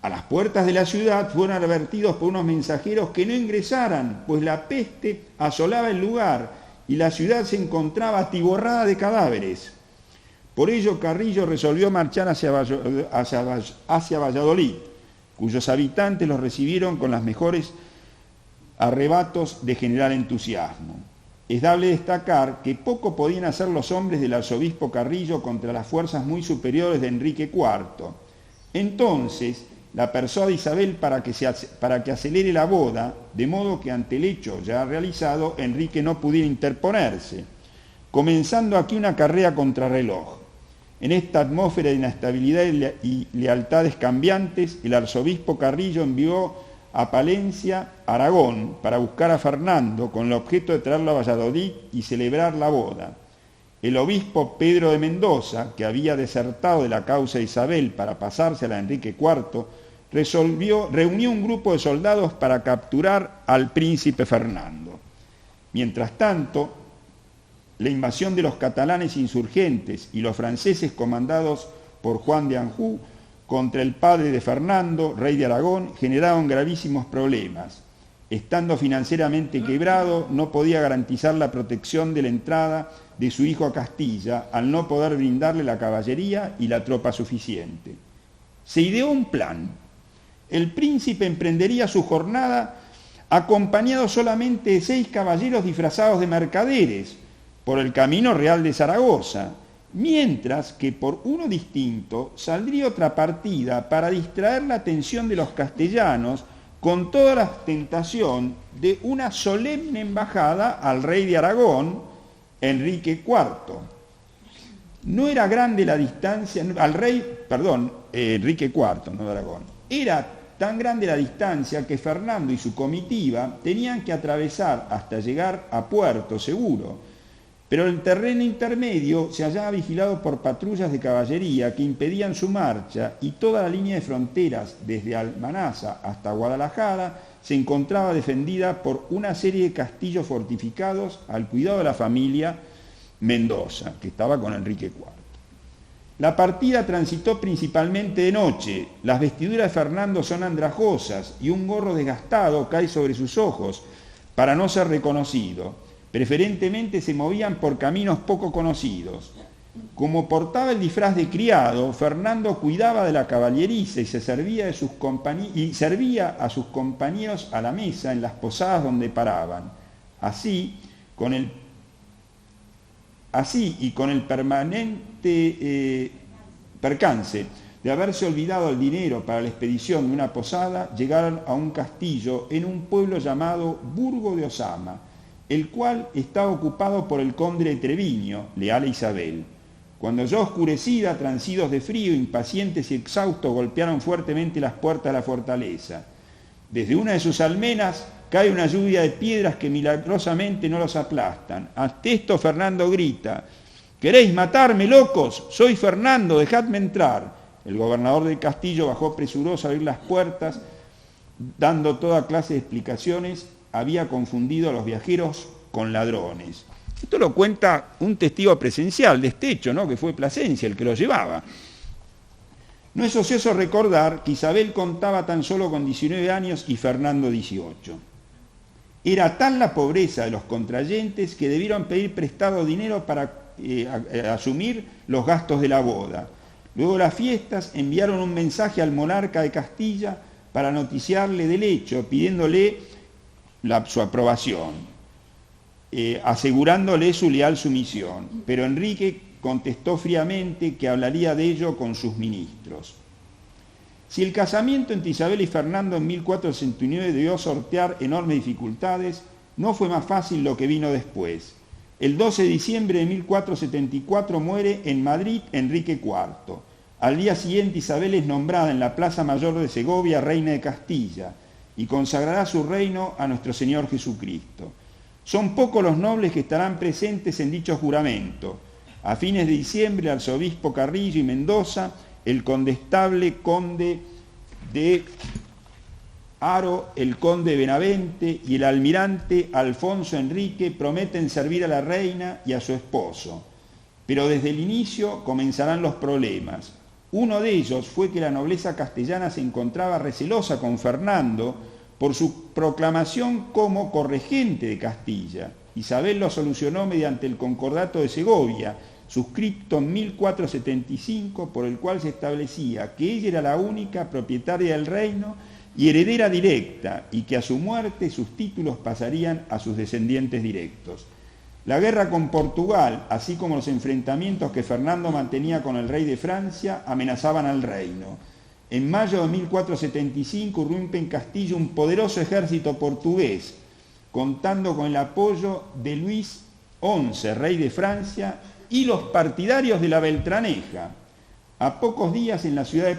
A las puertas de la ciudad fueron advertidos por unos mensajeros que no ingresaran, pues la peste asolaba el lugar y la ciudad se encontraba atiborrada de cadáveres. Por ello Carrillo resolvió marchar hacia Valladolid, cuyos habitantes los recibieron con los mejores arrebatos de general entusiasmo. Es dable destacar que poco podían hacer los hombres del arzobispo Carrillo contra las fuerzas muy superiores de Enrique IV. Entonces la persuade Isabel para que acelere la boda, de modo que ante el hecho ya realizado Enrique no pudiera interponerse, comenzando aquí una carrera contrarreloj. En esta atmósfera de inestabilidad y lealtades cambiantes, el arzobispo Carrillo envió a Palencia, Aragón, para buscar a Fernando con el objeto de traerlo a Valladolid y celebrar la boda. El obispo Pedro de Mendoza, que había desertado de la causa de Isabel para pasársela a Enrique IV, reunió un grupo de soldados para capturar al príncipe Fernando. Mientras tanto, la invasión de los catalanes insurgentes y los franceses comandados por Juan de Anjou contra el padre de Fernando, rey de Aragón, generaron gravísimos problemas. Estando financieramente quebrado, no podía garantizar la protección de la entrada de su hijo a Castilla, al no poder brindarle la caballería y la tropa suficiente. Se ideó un plan. El príncipe emprendería su jornada acompañado solamente de 6 caballeros disfrazados de mercaderes por el camino real de Zaragoza, mientras que por uno distinto saldría otra partida para distraer la atención de los castellanos con toda la ostentación de una solemne embajada al rey de Aragón, Enrique IV. No era grande la distancia, Enrique IV, no de Aragón. Era tan grande la distancia que Fernando y su comitiva tenían que atravesar hasta llegar a puerto seguro. Pero el terreno intermedio se hallaba vigilado por patrullas de caballería que impedían su marcha y toda la línea de fronteras, desde Almanasa hasta Guadalajara, se encontraba defendida por una serie de castillos fortificados al cuidado de la familia Mendoza, que estaba con Enrique IV. La partida transitó principalmente de noche. Las vestiduras de Fernando son andrajosas y un gorro desgastado cae sobre sus ojos para no ser reconocido. Preferentemente se movían por caminos poco conocidos. Como portaba el disfraz de criado, Fernando cuidaba de la caballeriza y servía a sus compañeros a la mesa en las posadas donde paraban. Así y con el permanente percance de haberse olvidado el dinero para la expedición de una posada, llegaron a un castillo en un pueblo llamado Burgo de Osama, el cual estaba ocupado por el conde de Treviño, leal a Isabel. Cuando ya oscurecida, transidos de frío, impacientes y exhaustos, golpearon fuertemente las puertas de la fortaleza. Desde una de sus almenas cae una lluvia de piedras que milagrosamente no los aplastan. Ante esto Fernando grita: «¿Queréis matarme, locos? Soy Fernando, dejadme entrar». El gobernador del castillo bajó presuroso a abrir las puertas, dando toda clase de explicaciones. Había confundido a los viajeros con ladrones. Esto lo cuenta un testigo presencial de este hecho, ¿no?, que fue Plasencia el que lo llevaba. No es ocioso recordar que Isabel contaba tan solo con 19 años y Fernando 18. Era tal la pobreza de los contrayentes que debieron pedir prestado dinero para asumir los gastos de la boda. Luego de las fiestas enviaron un mensaje al monarca de Castilla para noticiarle del hecho, pidiéndole su aprobación, asegurándole su leal sumisión, pero Enrique contestó fríamente que hablaría de ello con sus ministros. Si el casamiento entre Isabel y Fernando en 1469 debió sortear enormes dificultades, no fue más fácil lo que vino después. El 12 de diciembre de 1474 muere en Madrid Enrique IV. Al día siguiente Isabel es nombrada en la Plaza Mayor de Segovia reina de Castilla y consagrará su reino a nuestro Señor Jesucristo. Son pocos los nobles que estarán presentes en dicho juramento. A fines de diciembre, el arzobispo Carrillo y Mendoza, el condestable conde de Haro, el conde de Benavente y el almirante Alfonso Enrique prometen servir a la reina y a su esposo. Pero desde el inicio comenzarán los problemas. Uno de ellos fue que la nobleza castellana se encontraba recelosa con Fernando por su proclamación como corregente de Castilla. Isabel lo solucionó mediante el Concordato de Segovia, suscrito en 1475, por el cual se establecía que ella era la única propietaria del reino y heredera directa, y que a su muerte sus títulos pasarían a sus descendientes directos. La guerra con Portugal, así como los enfrentamientos que Fernando mantenía con el rey de Francia, amenazaban al reino. En mayo de 1475 irrumpe en Castilla un poderoso ejército portugués, contando con el apoyo de Luis XI, rey de Francia, y los partidarios de la Beltraneja. A pocos días en la ciudad de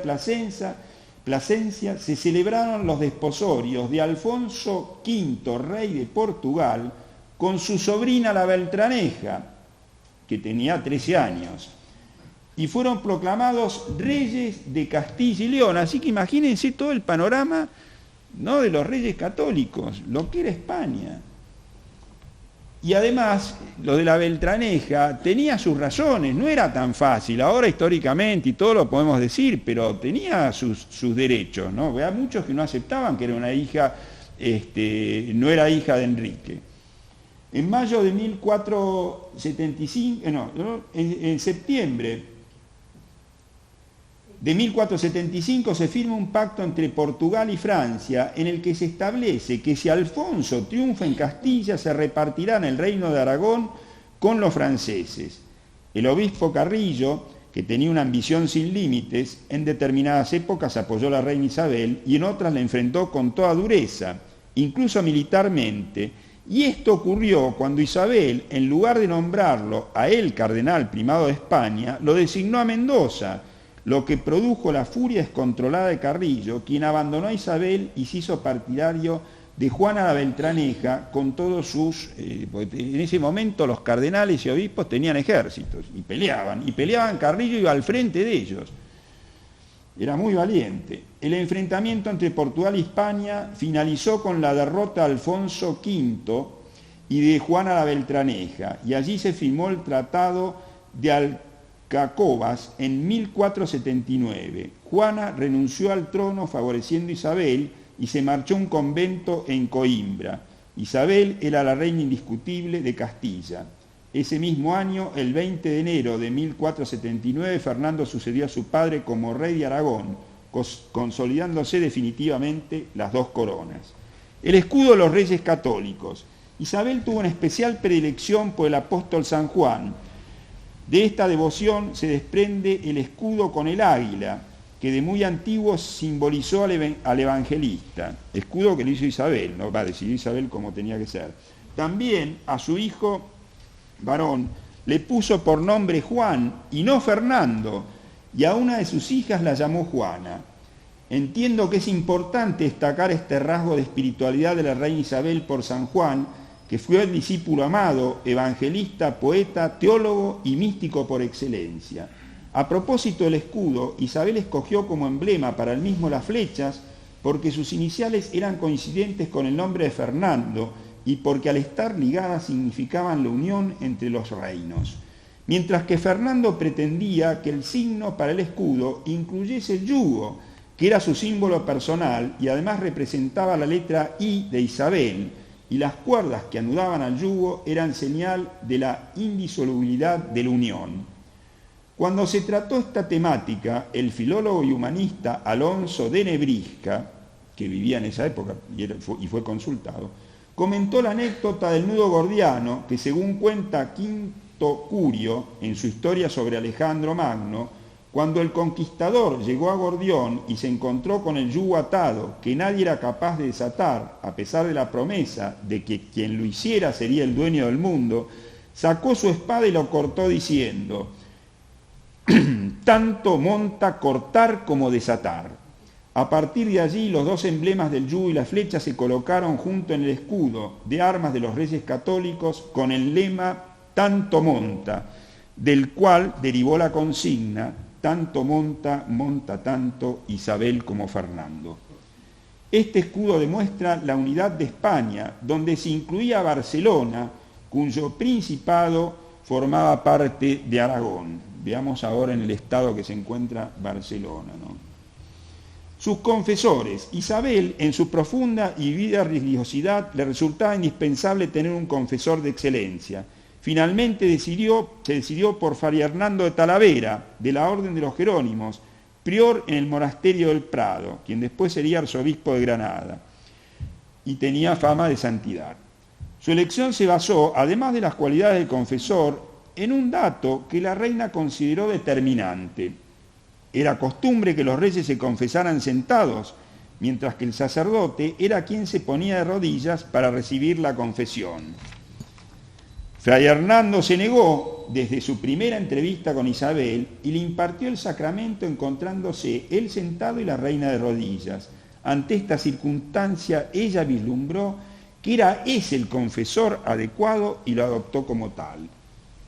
Plasencia se celebraron los desposorios de Alfonso V, rey de Portugal, con su sobrina la Beltraneja, que tenía 13 años. Y fueron proclamados reyes de Castilla y León. Así que imagínense todo el panorama, ¿no?, de los reyes católicos, lo que era España. Y además, lo de la Beltraneja tenía sus razones, no era tan fácil. Ahora históricamente y todo lo podemos decir, pero tenía sus derechos, ¿no? Había muchos que no aceptaban que era una hija, no era hija de Enrique. En mayo de 1475, en septiembre de 1475 se firma un pacto entre Portugal y Francia en el que se establece que si Alfonso triunfa en Castilla se repartirán el reino de Aragón con los franceses. El obispo Carrillo, que tenía una ambición sin límites, en determinadas épocas apoyó a la reina Isabel y en otras la enfrentó con toda dureza, incluso militarmente. Y esto ocurrió cuando Isabel, en lugar de nombrarlo a él cardenal primado de España, lo designó a Mendoza, lo que produjo la furia descontrolada de Carrillo, quien abandonó a Isabel y se hizo partidario de Juana la Beltraneja con todos sus... en ese momento los cardenales y obispos tenían ejércitos y peleaban, Carrillo iba al frente de ellos. Era muy valiente. El enfrentamiento entre Portugal y España finalizó con la derrota de Alfonso V y de Juana la Beltraneja, y allí se firmó el Tratado de Alcacobas en 1479. Juana renunció al trono favoreciendo a Isabel y se marchó a un convento en Coimbra. Isabel era la reina indiscutible de Castilla. Ese mismo año, el 20 de enero de 1479, Fernando sucedió a su padre como rey de Aragón, consolidándose definitivamente las dos coronas. El escudo de los reyes católicos. Isabel tuvo una especial predilección por el apóstol San Juan. De esta devoción se desprende el escudo con el águila, que de muy antiguo simbolizó al evangelista. Escudo que le hizo Isabel, ¿no? Decidió Isabel como tenía que ser. También a su hijo varón le puso por nombre Juan y no Fernando, y a una de sus hijas la llamó Juana. Entiendo que es importante destacar este rasgo de espiritualidad de la reina Isabel por San Juan, que fue el discípulo amado, evangelista, poeta, teólogo y místico por excelencia. A propósito del escudo, Isabel escogió como emblema para el mismo las flechas porque sus iniciales eran coincidentes con el nombre de Fernando y porque al estar ligadas significaban la unión entre los reinos. Mientras que Fernando pretendía que el signo para el escudo incluyese el yugo, que era su símbolo personal y además representaba la letra I de Isabel, y las cuerdas que anudaban al yugo eran señal de la indisolubilidad de la unión. Cuando se trató esta temática, el filólogo y humanista Alonso de Nebrija, que vivía en esa época y fue consultado, comentó la anécdota del nudo gordiano que, según cuenta Quinto Curio en su historia sobre Alejandro Magno, cuando el conquistador llegó a Gordión y se encontró con el yugo atado que nadie era capaz de desatar, a pesar de la promesa de que quien lo hiciera sería el dueño del mundo, sacó su espada y lo cortó diciendo: tanto monta cortar como desatar. A partir de allí, los dos emblemas del yugo y la flecha se colocaron junto en el escudo de armas de los reyes católicos con el lema tanto monta, del cual derivó la consigna tanto monta, monta tanto Isabel como Fernando. Este escudo demuestra la unidad de España, donde se incluía Barcelona, cuyo principado formaba parte de Aragón. Veamos ahora en el estado que se encuentra Barcelona, ¿no? Sus confesores. Isabel, en su profunda y vivida religiosidad, le resultaba indispensable tener un confesor de excelencia. Finalmente se decidió por Fray Hernando de Talavera, de la Orden de los Jerónimos, prior en el monasterio del Prado, quien después sería arzobispo de Granada, y tenía fama de santidad. Su elección se basó, además de las cualidades del confesor, en un dato que la reina consideró determinante. Era costumbre que los reyes se confesaran sentados, mientras que el sacerdote era quien se ponía de rodillas para recibir la confesión. Fray Hernando se negó desde su primera entrevista con Isabel y le impartió el sacramento encontrándose él sentado y la reina de rodillas. Ante esta circunstancia ella vislumbró que era ese el confesor adecuado y lo adoptó como tal.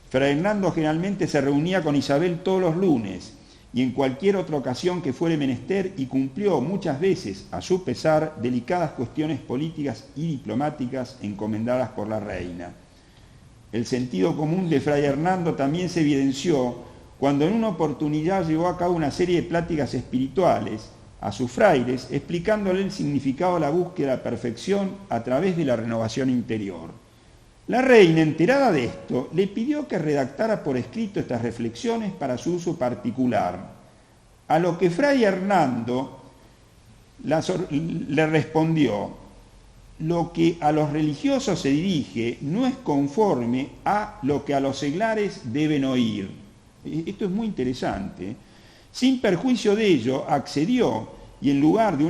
Fray Hernando generalmente se reunía con Isabel todos los lunes y en cualquier otra ocasión que fuere menester y cumplió muchas veces, a su pesar, delicadas cuestiones políticas y diplomáticas encomendadas por la reina. El sentido común de Fray Hernando también se evidenció cuando en una oportunidad llevó a cabo una serie de pláticas espirituales a sus frailes, explicándole el significado de la búsqueda de la perfección a través de la renovación interior. La reina, enterada de esto, le pidió que redactara por escrito estas reflexiones para su uso particular, a lo que Fray Hernando le respondió: lo que a los religiosos se dirige no es conforme a lo que a los seglares deben oír. Esto es muy interesante. Sin perjuicio de ello, accedió y en lugar de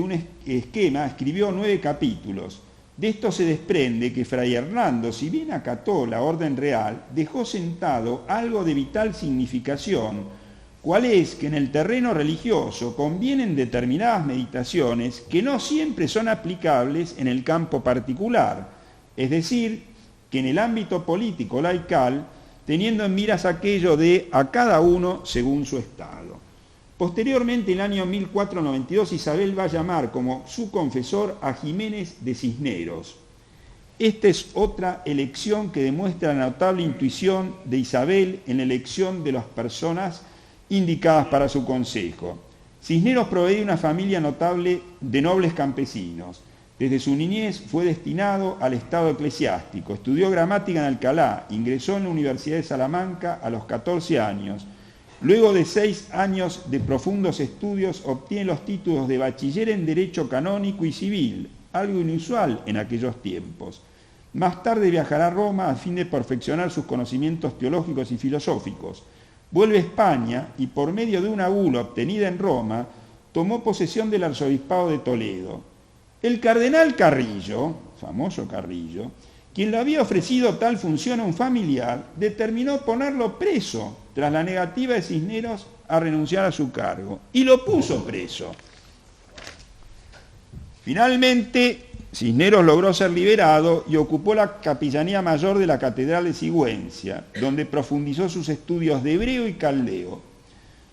un esquema escribió 9 capítulos. De esto se desprende que Fray Hernando, si bien acató la orden real, dejó sentado algo de vital significación, cuál es que en el terreno religioso convienen determinadas meditaciones que no siempre son aplicables en el campo particular, es decir, que en el ámbito político laical, teniendo en miras aquello de a cada uno según su estado. Posteriormente, en el año 1492, Isabel va a llamar como su confesor a Jiménez de Cisneros. Esta es otra elección que demuestra la notable intuición de Isabel en la elección de las personas indicadas para su consejo. Cisneros provenía de una familia notable de nobles campesinos. Desde su niñez fue destinado al estado eclesiástico, estudió gramática en Alcalá, ingresó en la Universidad de Salamanca a los 14 años. Luego de 6 años de profundos estudios obtiene los títulos de bachiller en Derecho Canónico y Civil, algo inusual en aquellos tiempos. Más tarde viajará a Roma a fin de perfeccionar sus conocimientos teológicos y filosóficos. Vuelve a España y por medio de una bula obtenida en Roma, tomó posesión del arzobispado de Toledo. El cardenal Carrillo, famoso Carrillo, quien le había ofrecido tal función a un familiar, determinó ponerlo preso tras la negativa de Cisneros a renunciar a su cargo, y lo puso preso. Finalmente, Cisneros logró ser liberado y ocupó la capellanía mayor de la Catedral de Sigüenza, donde profundizó sus estudios de hebreo y caldeo.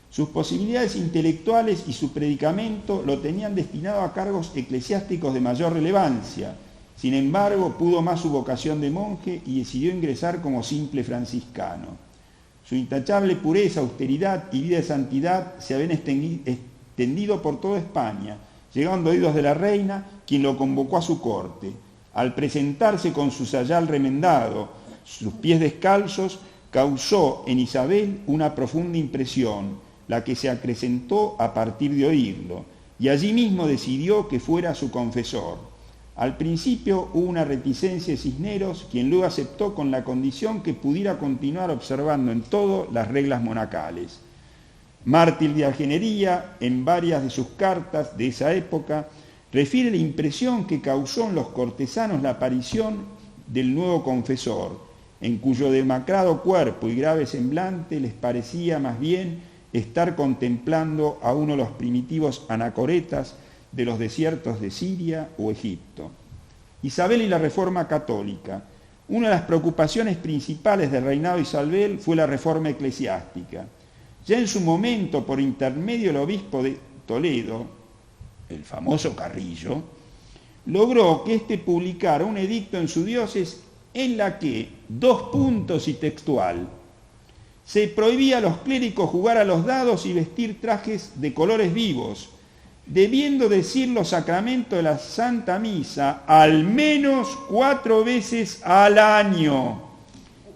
Sus posibilidades intelectuales y su predicamento lo tenían destinado a cargos eclesiásticos de mayor relevancia. Sin embargo, pudo más su vocación de monje y decidió ingresar como simple franciscano. Su intachable pureza, austeridad y vida de santidad se habían extendido por toda España, llegando a oídos de la reina, quien lo convocó a su corte. Al presentarse con su sayal remendado, sus pies descalzos, causó en Isabel una profunda impresión, la que se acrecentó a partir de oírlo, y allí mismo decidió que fuera su confesor. Al principio hubo una reticencia de Cisneros, quien luego aceptó con la condición que pudiera continuar observando en todo las reglas monacales. Mártir de Algenería, en varias de sus cartas de esa época, refiere la impresión que causó en los cortesanos la aparición del nuevo confesor, en cuyo demacrado cuerpo y grave semblante les parecía más bien estar contemplando a uno de los primitivos anacoretas de los desiertos de Siria o Egipto. Isabel y la Reforma Católica. Una de las preocupaciones principales del reinado de Isabel fue la reforma eclesiástica. Ya en su momento, por intermedio del obispo de Toledo, el famoso Carrillo, logró que éste publicara un edicto en su diócesis en la que, 2 puntos y textual, se prohibía a los clérigos jugar a los dados y vestir trajes de colores vivos, debiendo decir los sacramentos de la Santa Misa al menos 4 veces al año,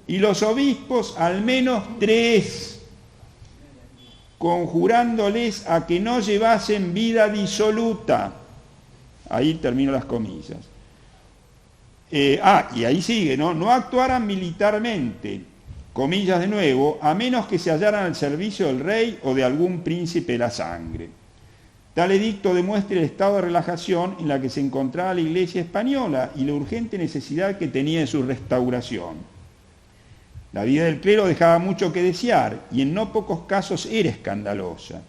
y los obispos al menos 3, conjurándoles a que no llevasen vida disoluta. Ahí termino las comillas. Y ahí sigue, ¿no? No actuaran militarmente, comillas de nuevo, a menos que se hallaran al servicio del rey o de algún príncipe de la sangre. Tal edicto demuestra el estado de relajación en la que se encontraba la Iglesia española y la urgente necesidad que tenía de su restauración. La vida del clero dejaba mucho que desear y en no pocos casos era escandalosa.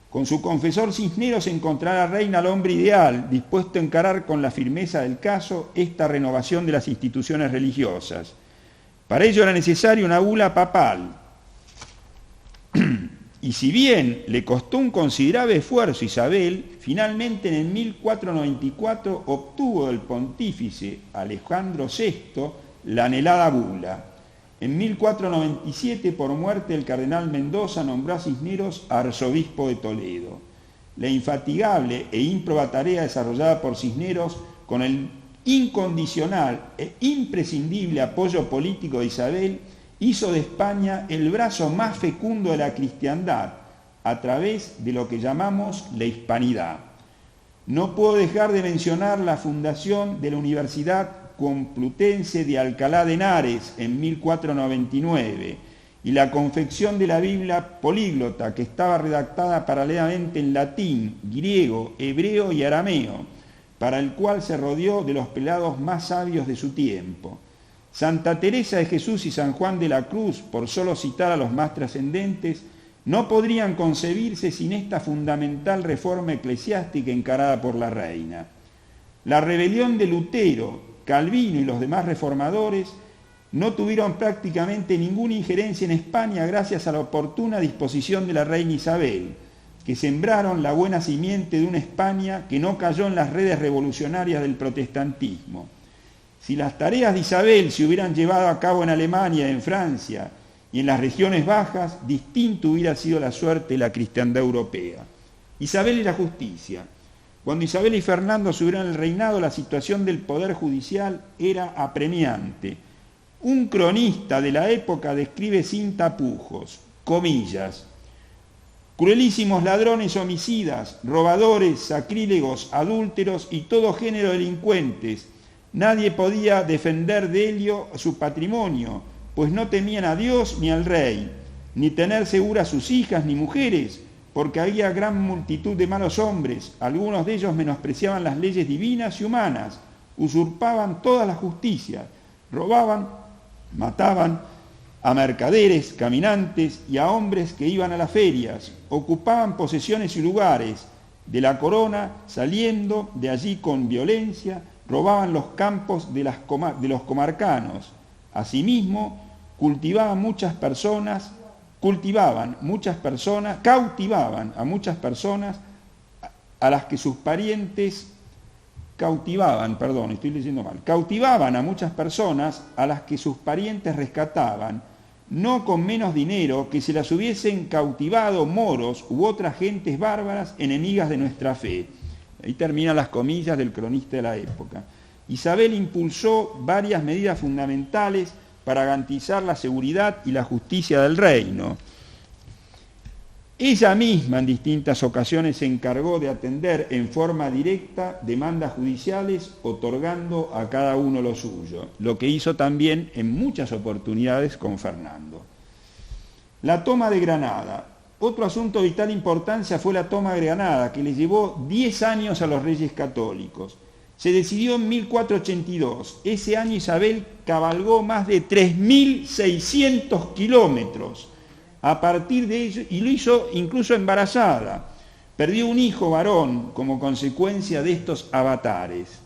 Con su confesor Cisneros encontrará la reina al hombre ideal, dispuesto a encarar con la firmeza del caso esta renovación de las instituciones religiosas. Para ello era necesaria una bula papal. Y si bien le costó un considerable esfuerzo a Isabel, finalmente en el 1494 obtuvo del pontífice Alejandro VI la anhelada bula. En 1497, por muerte del cardenal Mendoza, nombró a Cisneros arzobispo de Toledo. La infatigable e ímproba tarea desarrollada por Cisneros, con el incondicional e imprescindible apoyo político de Isabel, hizo de España el brazo más fecundo de la cristiandad, a través de lo que llamamos la hispanidad. No puedo dejar de mencionar la fundación de la Universidad Complutense de Alcalá de Henares en 1499 y la confección de la Biblia políglota, que estaba redactada paralelamente en latín, griego, hebreo y arameo, para el cual se rodeó de los prelados más sabios de su tiempo. Santa Teresa de Jesús y San Juan de la Cruz, por solo citar a los más trascendentes, no podrían concebirse sin esta fundamental reforma eclesiástica encarada por la reina. La rebelión de Lutero, Calvino y los demás reformadores no tuvieron prácticamente ninguna injerencia en España gracias a la oportuna disposición de la reina Isabel, que sembraron la buena simiente de una España que no cayó en las redes revolucionarias del protestantismo. Si las tareas de Isabel se hubieran llevado a cabo en Alemania, en Francia y en las regiones bajas, distinto hubiera sido la suerte de la cristiandad europea. Isabel y la justicia. Cuando Isabel y Fernando subieron al reinado, la situación del poder judicial era apremiante. Un cronista de la época describe sin tapujos, comillas, cruelísimos ladrones homicidas, robadores, sacrílegos, adúlteros y todo género de delincuentes. Nadie podía defender de ello su patrimonio, pues no temían a Dios ni al rey, ni tener seguras sus hijas ni mujeres, porque había gran multitud de malos hombres, algunos de ellos menospreciaban las leyes divinas y humanas, usurpaban toda la justicia, robaban, mataban a mercaderes, caminantes y a hombres que iban a las ferias, ocupaban posesiones y lugares de la corona, saliendo de allí con violencia, robaban los campos de los comarcanos. Asimismo, cautivaban a muchas personas a las que sus parientes rescataban, no con menos dinero que si las hubiesen cautivado moros u otras gentes bárbaras enemigas de nuestra fe. Ahí terminan las comillas del cronista de la época. Isabel impulsó varias medidas fundamentales para garantizar la seguridad y la justicia del reino. Ella misma en distintas ocasiones se encargó de atender en forma directa demandas judiciales, otorgando a cada uno lo suyo, lo que hizo también en muchas oportunidades con Fernando. La toma de Granada. Otro asunto de vital importancia fue la toma de Granada, que le llevó 10 años a los reyes católicos. Se decidió en 1482. Ese año Isabel cabalgó más de 3.600 kilómetros. A partir de ello, y lo hizo incluso embarazada, perdió un hijo varón como consecuencia de estos avatares.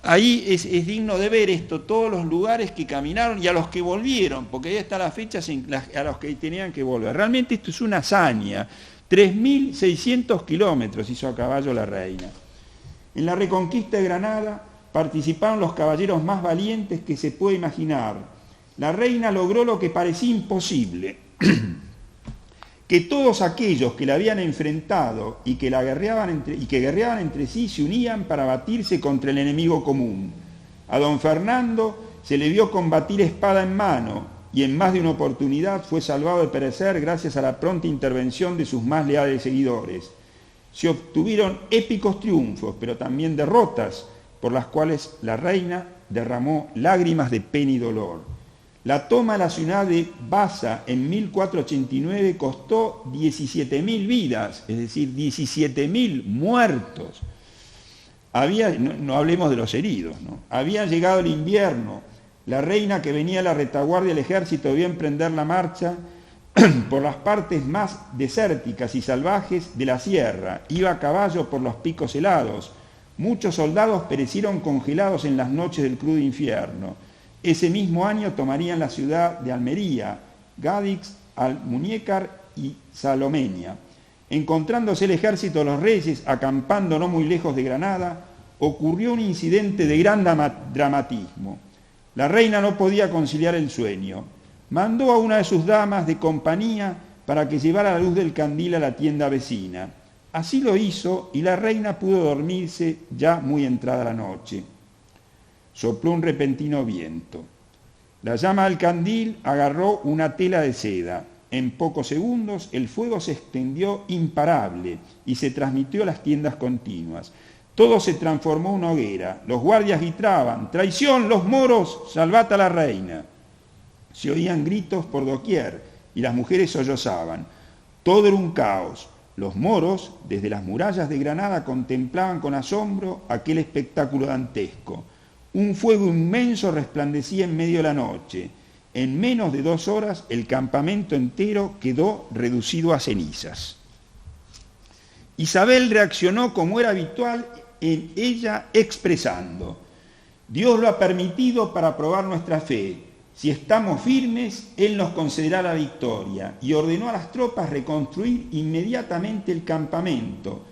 Ahí es digno de ver esto, todos los lugares que caminaron y a los que volvieron, porque ahí están las fechas a los que tenían que volver. Realmente esto es una hazaña. 3.600 kilómetros hizo a caballo la reina. En la reconquista de Granada participaron los caballeros más valientes que se puede imaginar. La reina logró lo que parecía imposible, que todos aquellos que la habían enfrentado y que guerreaban entre sí se unían para batirse contra el enemigo común. A don Fernando se le vio combatir espada en mano y en más de una oportunidad fue salvado de perecer gracias a la pronta intervención de sus más leales seguidores. Se obtuvieron épicos triunfos, pero también derrotas, por las cuales la reina derramó lágrimas de pena y dolor. La toma de la ciudad de Baza en 1489 costó 17.000 vidas, es decir, 17.000 muertos. No hablemos de los heridos, ¿no? Había llegado el invierno, la reina que venía a la retaguardia del ejército debía emprender la marcha por las partes más desérticas y salvajes de la sierra, iba a caballo por los picos helados. Muchos soldados perecieron congelados en las noches del crudo infierno. Ese mismo año tomarían la ciudad de Almería, Cadix, Almuñécar y Salomenia. Encontrándose el ejército de los reyes acampando no muy lejos de Granada, ocurrió un incidente de gran dramatismo. La reina no podía conciliar el sueño. Mandó a una de sus damas de compañía para que llevara la luz del candil a la tienda vecina. Así lo hizo y la reina pudo dormirse ya muy entrada la noche. Sopló un repentino viento. La llama del candil agarró una tela de seda. En pocos segundos el fuego se extendió imparable y se transmitió a las tiendas continuas. Todo se transformó en una hoguera. Los guardias gritaban: ¡traición, los moros! ¡Salvad a la reina! Se oían gritos por doquier y las mujeres sollozaban. Todo era un caos. Los moros, desde las murallas de Granada, contemplaban con asombro aquel espectáculo dantesco. Un fuego inmenso resplandecía en medio de la noche. En menos de 2 horas el campamento entero quedó reducido a cenizas. Isabel reaccionó como era habitual en ella, expresando: Dios lo ha permitido para probar nuestra fe. Si estamos firmes, Él nos concederá la victoria. Y ordenó a las tropas reconstruir inmediatamente el campamento,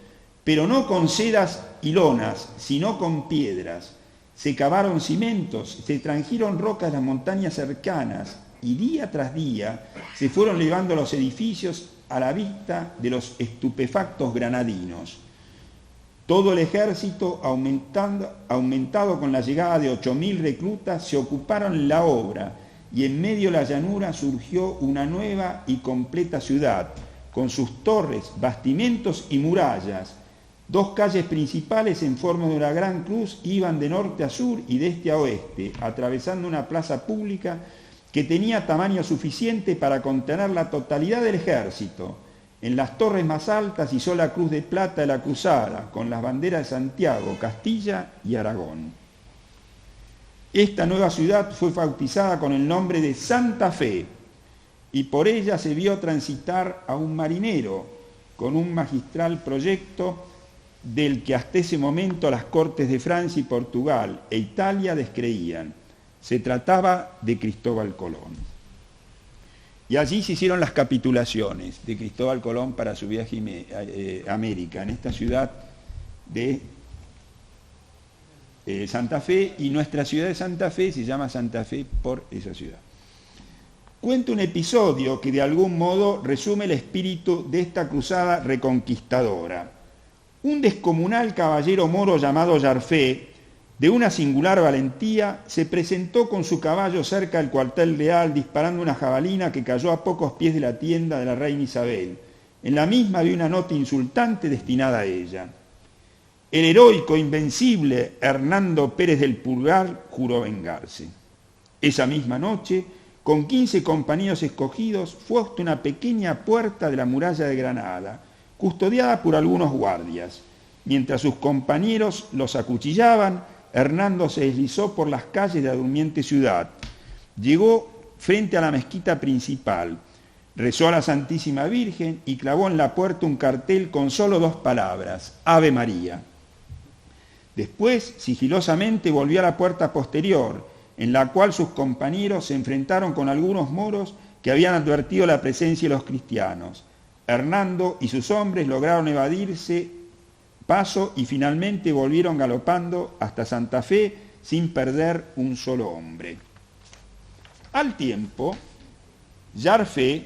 pero no con sedas y lonas, sino con piedras. Se cavaron cimentos, se trajeron rocas de las montañas cercanas y día tras día se fueron levando los edificios a la vista de los estupefactos granadinos. Todo el ejército, aumentado con la llegada de 8.000 reclutas, se ocuparon en la obra, y en medio de la llanura surgió una nueva y completa ciudad, con sus torres, bastimentos y murallas. 2 calles principales en forma de una gran cruz iban de norte a sur y de este a oeste, atravesando una plaza pública que tenía tamaño suficiente para contener la totalidad del ejército. En las torres más altas izó la cruz de plata de la cruzada, con las banderas de Santiago, Castilla y Aragón. Esta nueva ciudad fue bautizada con el nombre de Santa Fe, y por ella se vio transitar a un marinero con un magistral proyecto del que hasta ese momento las cortes de Francia y Portugal e Italia descreían. Se trataba de Cristóbal Colón. Y allí se hicieron las capitulaciones de Cristóbal Colón para su viaje a América, en esta ciudad de Santa Fe, y nuestra ciudad de Santa Fe se llama Santa Fe por esa ciudad. Cuento un episodio que de algún modo resume el espíritu de esta cruzada reconquistadora. Un descomunal caballero moro llamado Yarfé, de una singular valentía, se presentó con su caballo cerca del cuartel real disparando una jabalina que cayó a pocos pies de la tienda de la reina Isabel. En la misma había una nota insultante destinada a ella. El heroico, invencible Hernando Pérez del Pulgar juró vengarse. Esa misma noche, con 15 compañeros escogidos, fue hasta una pequeña puerta de la muralla de Granada, custodiada por algunos guardias. Mientras sus compañeros los acuchillaban, Hernando se deslizó por las calles de la durmiente ciudad. Llegó frente a la mezquita principal, rezó a la Santísima Virgen y clavó en la puerta un cartel con solo 2 palabras: Ave María. Después, sigilosamente, volvió a la puerta posterior, en la cual sus compañeros se enfrentaron con algunos moros que habían advertido la presencia de los cristianos. Hernando y sus hombres lograron evadirse paso y finalmente volvieron galopando hasta Santa Fe sin perder un solo hombre. Al tiempo, Yarfé,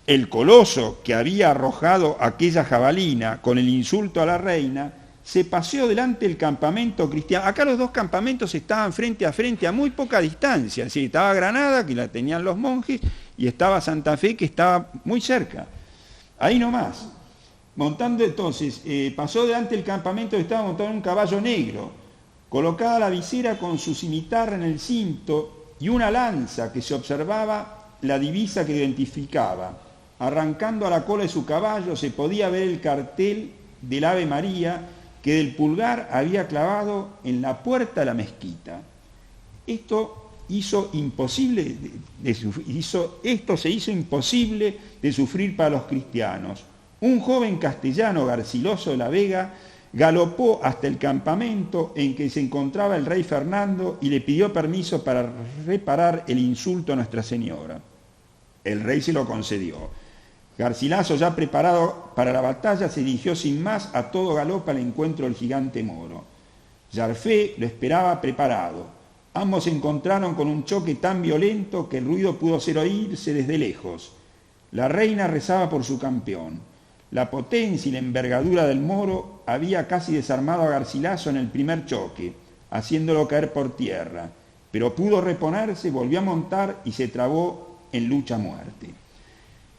el coloso que había arrojado aquella jabalina con el insulto a la reina, se paseó delante del campamento cristiano. Acá los 2 campamentos estaban frente a muy poca distancia. ¿Sí? Estaba Granada, que la tenían los monjes, y estaba Santa Fe, que estaba muy cerca. Ahí nomás. Montando entonces, pasó delante del campamento que estaba montado en un caballo negro, colocada la visera con su cimitarra en el cinto y una lanza que se observaba la divisa que identificaba. Arrancando a la cola de su caballo se podía ver el cartel del Ave María que del Pulgar había clavado en la puerta de la mezquita. Esto se hizo imposible de sufrir para los cristianos. Un joven castellano, Garcilaso de la Vega, galopó hasta el campamento en que se encontraba el rey Fernando y le pidió permiso para reparar el insulto a Nuestra Señora. El rey se lo concedió. Garcilaso, ya preparado para la batalla, se dirigió sin más a todo galope al encuentro del gigante moro. Yarfé lo esperaba preparado. Ambos se encontraron con un choque tan violento que el ruido pudo ser oírse desde lejos. La reina rezaba por su campeón. La potencia y la envergadura del moro había casi desarmado a Garcilaso en el primer choque, haciéndolo caer por tierra, pero pudo reponerse, volvió a montar y se trabó en lucha a muerte.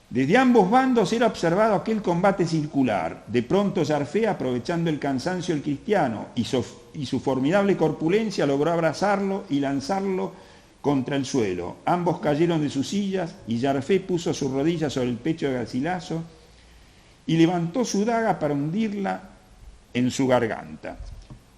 Desde ambos bandos era observado aquel combate circular. De pronto Yarfé, aprovechando el cansancio del cristiano y su formidable corpulencia, logró abrazarlo y lanzarlo contra el suelo. Ambos cayeron de sus sillas y Yarfé puso sus rodillas sobre el pecho de Garcilaso y levantó su daga para hundirla en su garganta.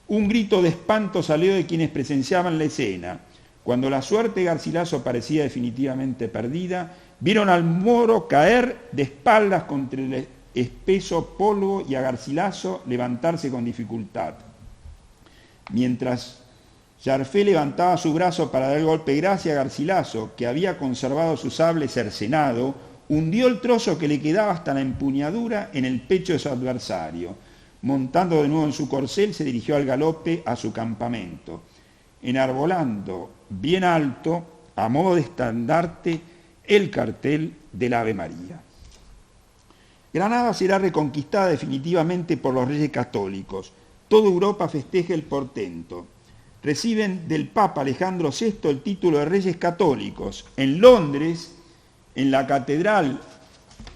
Un grito de espanto salió de quienes presenciaban la escena. Cuando la suerte de Garcilaso parecía definitivamente perdida, vieron al moro caer de espaldas contra el espeso polvo y a Garcilaso levantarse con dificultad. Mientras Yarfé levantaba su brazo para dar el golpe de gracia, Garcilaso, que había conservado su sable cercenado, hundió el trozo que le quedaba hasta la empuñadura en el pecho de su adversario. Montando de nuevo en su corcel, se dirigió al galope a su campamento, enarbolando bien alto, a modo de estandarte, el cartel del Ave María. Granada será reconquistada definitivamente por los reyes católicos. Toda Europa festeja el portento. Reciben del Papa Alejandro VI el título de Reyes Católicos. En Londres, en la Catedral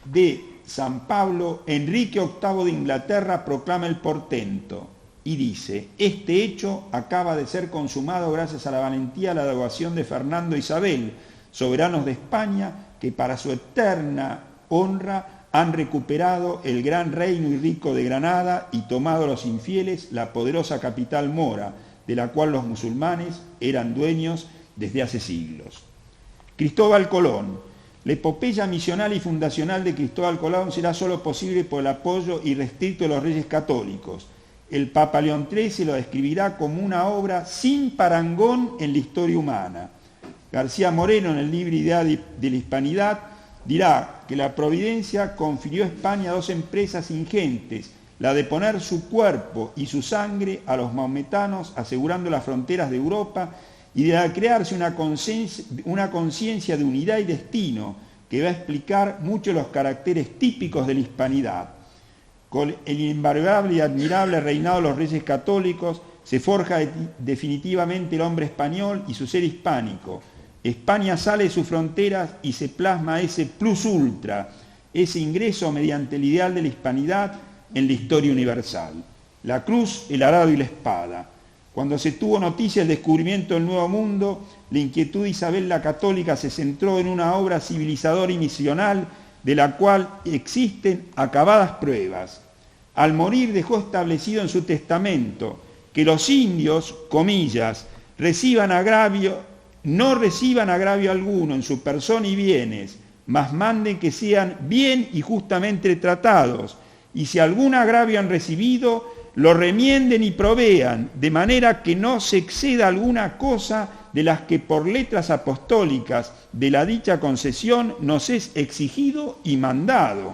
de San Pablo, Enrique VIII de Inglaterra proclama el portento y dice: este hecho acaba de ser consumado gracias a la valentía y la devoción de Fernando e Isabel, soberanos de España, que para su eterna honra han recuperado el gran reino y rico de Granada y tomado a los infieles la poderosa capital mora, de la cual los musulmanes eran dueños desde hace siglos. Cristóbal Colón. La epopeya misional y fundacional de Cristóbal Colón será solo posible por el apoyo irrestricto de los reyes católicos. El Papa León XIII lo describirá como una obra sin parangón en la historia humana. García Moreno, en el libro Idea de la Hispanidad, dirá que la providencia confirió a España dos empresas ingentes, la de poner su cuerpo y su sangre a los maometanos, asegurando las fronteras de Europa, y de crearse una conciencia de unidad y destino que va a explicar muchos de los caracteres típicos de la hispanidad. Con el invariable y admirable reinado de los reyes católicos se forja definitivamente el hombre español y su ser hispánico. España sale de sus fronteras y se plasma ese plus ultra, ese ingreso mediante el ideal de la hispanidad en la historia universal. La cruz, el arado y la espada. Cuando se tuvo noticia del descubrimiento del Nuevo Mundo, la inquietud de Isabel la Católica se centró en una obra civilizadora y misional de la cual existen acabadas pruebas. Al morir dejó establecido en su testamento que los indios, comillas, no reciban agravio alguno en su persona y bienes, mas manden que sean bien y justamente tratados, y si algún agravio han recibido, lo remienden y provean, de manera que no se exceda alguna cosa de las que por letras apostólicas de la dicha concesión nos es exigido y mandado.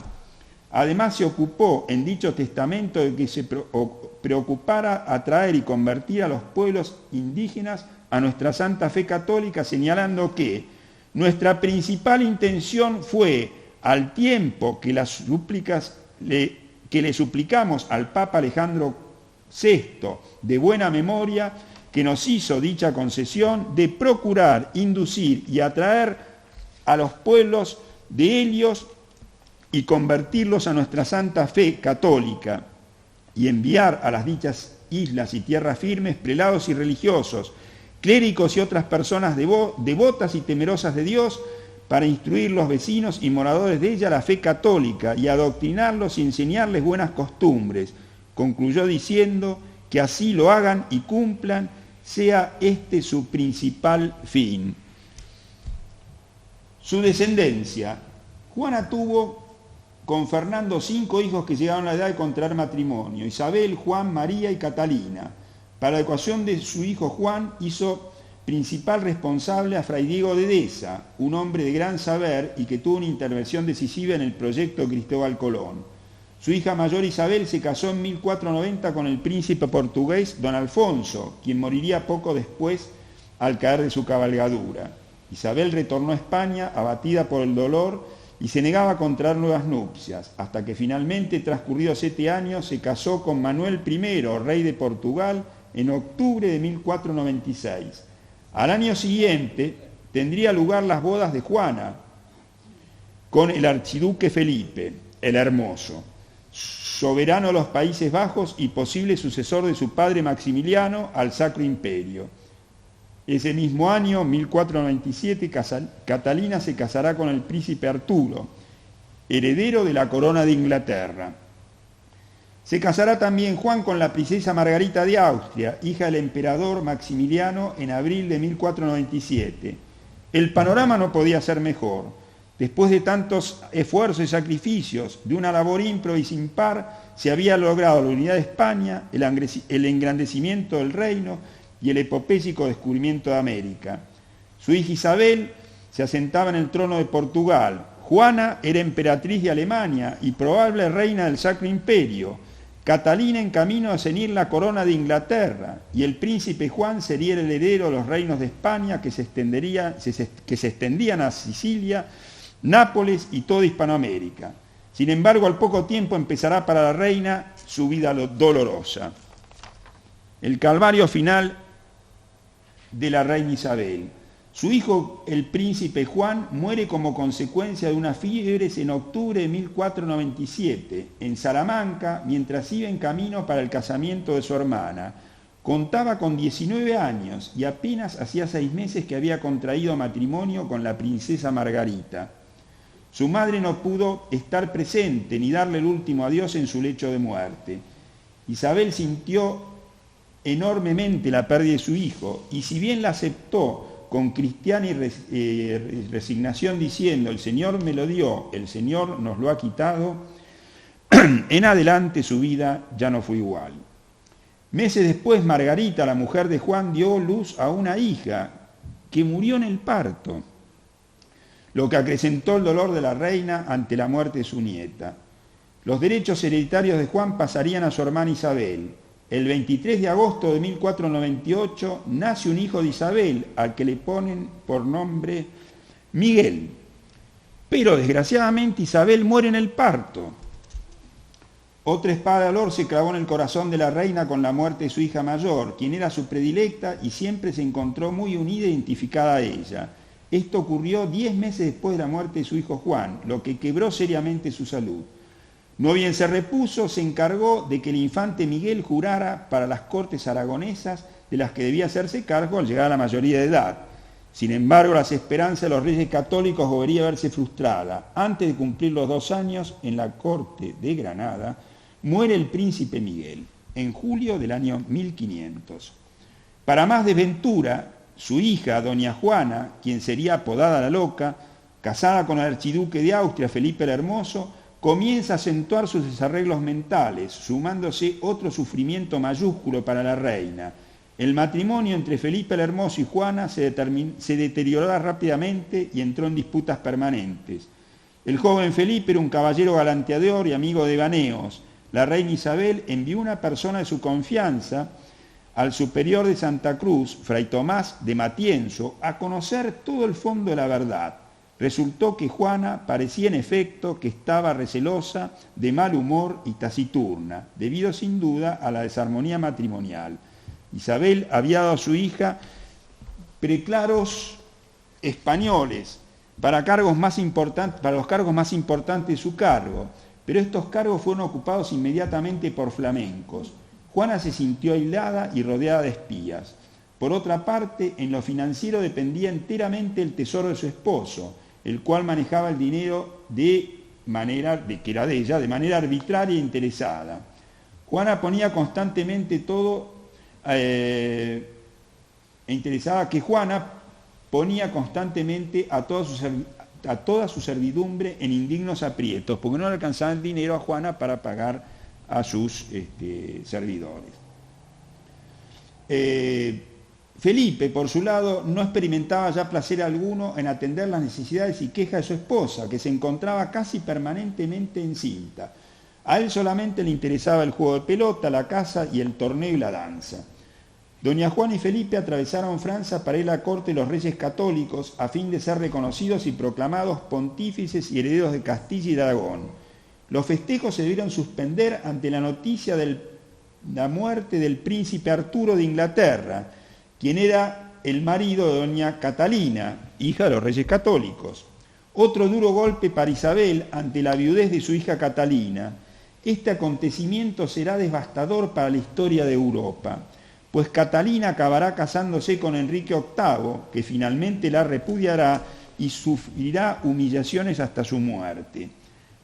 Además se ocupó en dicho testamento de que se preocupara atraer y convertir a los pueblos indígenas a nuestra santa fe católica, señalando que nuestra principal intención fue, al tiempo que le suplicamos al Papa Alejandro VI, de buena memoria, que nos hizo dicha concesión, de procurar, inducir y atraer a los pueblos de ellos y convertirlos a nuestra santa fe católica, y enviar a las dichas islas y tierras firmes prelados y religiosos, clérigos y otras personas devotas y temerosas de Dios, para instruir los vecinos y moradores de ella la fe católica y adoctrinarlos y enseñarles buenas costumbres. Concluyó diciendo que así lo hagan y cumplan, sea este su principal fin. Su descendencia. Juana tuvo con Fernando 5 hijos que llegaron a la edad de contraer matrimonio: Isabel, Juan, María y Catalina. Para la educación de su hijo Juan hizo principal responsable a Fray Diego de Deza, un hombre de gran saber y que tuvo una intervención decisiva en el proyecto de Cristóbal Colón. Su hija mayor Isabel se casó en 1490 con el príncipe portugués Don Alfonso, quien moriría poco después al caer de su cabalgadura. Isabel retornó a España abatida por el dolor y se negaba a contraer nuevas nupcias, hasta que finalmente, transcurridos 7 años, se casó con Manuel I, rey de Portugal, en octubre de 1496. Al año siguiente tendría lugar las bodas de Juana con el archiduque Felipe, el Hermoso, soberano de los Países Bajos y posible sucesor de su padre Maximiliano al Sacro Imperio. Ese mismo año, 1497, Catalina se casará con el príncipe Arturo, heredero de la corona de Inglaterra. Se casará también Juan con la princesa Margarita de Austria, hija del emperador Maximiliano, en abril de 1497. El panorama no podía ser mejor. Después de tantos esfuerzos y sacrificios, de una labor ímproba y sin par, se había logrado la unidad de España, el engrandecimiento del reino y el epopéyico descubrimiento de América. Su hija Isabel se asentaba en el trono de Portugal. Juana era emperatriz de Alemania y probable reina del Sacro Imperio. Catalina en camino a ceñir la corona de Inglaterra, y el príncipe Juan sería el heredero de los reinos de España que se extendían a Sicilia, Nápoles y toda Hispanoamérica. Sin embargo, al poco tiempo empezará para la reina su vida dolorosa. El calvario final de la reina Isabel. Su hijo, el príncipe Juan, muere como consecuencia de unas fiebres en octubre de 1497, en Salamanca, mientras iba en camino para el casamiento de su hermana. Contaba con 19 años y apenas hacía 6 meses que había contraído matrimonio con la princesa Margarita. Su madre no pudo estar presente ni darle el último adiós en su lecho de muerte. Isabel sintió enormemente la pérdida de su hijo y si bien la aceptó con cristiana resignación diciendo el Señor me lo dio, el Señor nos lo ha quitado, en adelante su vida ya no fue igual. Meses después Margarita, la mujer de Juan, dio luz a una hija que murió en el parto, lo que acrecentó el dolor de la reina ante la muerte de su nieta. Los derechos hereditarios de Juan pasarían a su hermana Isabel. El 23 de agosto de 1498 nace un hijo de Isabel, al que le ponen por nombre Miguel. Pero desgraciadamente Isabel muere en el parto. Otra espada de dolor se clavó en el corazón de la reina con la muerte de su hija mayor, quien era su predilecta y siempre se encontró muy unida e identificada a ella. Esto ocurrió 10 meses después de la muerte de su hijo Juan, lo que quebró seriamente su salud. No bien se repuso, se encargó de que el infante Miguel jurara para las cortes aragonesas de las que debía hacerse cargo al llegar a la mayoría de edad. Sin embargo, las esperanzas de los reyes católicos volverían a verse frustradas. Antes de cumplir los 2 años, en la corte de Granada, muere el príncipe Miguel, en julio del año 1500. Para más desventura, su hija, doña Juana, quien sería apodada la Loca, casada con el archiduque de Austria, Felipe el Hermoso, comienza a acentuar sus desarreglos mentales, sumándose otro sufrimiento mayúsculo para la reina. El matrimonio entre Felipe el Hermoso y Juana se deterioró rápidamente y entró en disputas permanentes. El joven Felipe era un caballero galanteador y amigo de vaneos. La reina Isabel envió una persona de su confianza al superior de Santa Cruz, Fray Tomás de Matienzo, a conocer todo el fondo de la verdad. Resultó que Juana parecía en efecto que estaba recelosa, de mal humor y taciturna, debido sin duda a la desarmonía matrimonial. Isabel había dado a su hija preclaros españoles para los cargos más importantes de su cargo, pero estos cargos fueron ocupados inmediatamente por flamencos. Juana se sintió aislada y rodeada de espías. Por otra parte, en lo financiero dependía enteramente el tesoro de su esposo, el cual manejaba el dinero que era de ella, de manera arbitraria e interesada. Juana ponía constantemente a toda su servidumbre en indignos aprietos, porque no le alcanzaba el dinero a Juana para pagar a sus servidores. Felipe, por su lado, no experimentaba ya placer alguno en atender las necesidades y quejas de su esposa, que se encontraba casi permanentemente encinta. A él solamente le interesaba el juego de pelota, la caza y el torneo y la danza. Doña Juana y Felipe atravesaron Francia para ir a la corte de los reyes católicos a fin de ser reconocidos y proclamados pontífices y herederos de Castilla y de Aragón. Los festejos se debieron suspender ante la noticia de la muerte del príncipe Arturo de Inglaterra, quien era el marido de doña Catalina, hija de los reyes católicos. Otro duro golpe para Isabel ante la viudez de su hija Catalina. Este acontecimiento será devastador para la historia de Europa, pues Catalina acabará casándose con Enrique VIII, que finalmente la repudiará y sufrirá humillaciones hasta su muerte.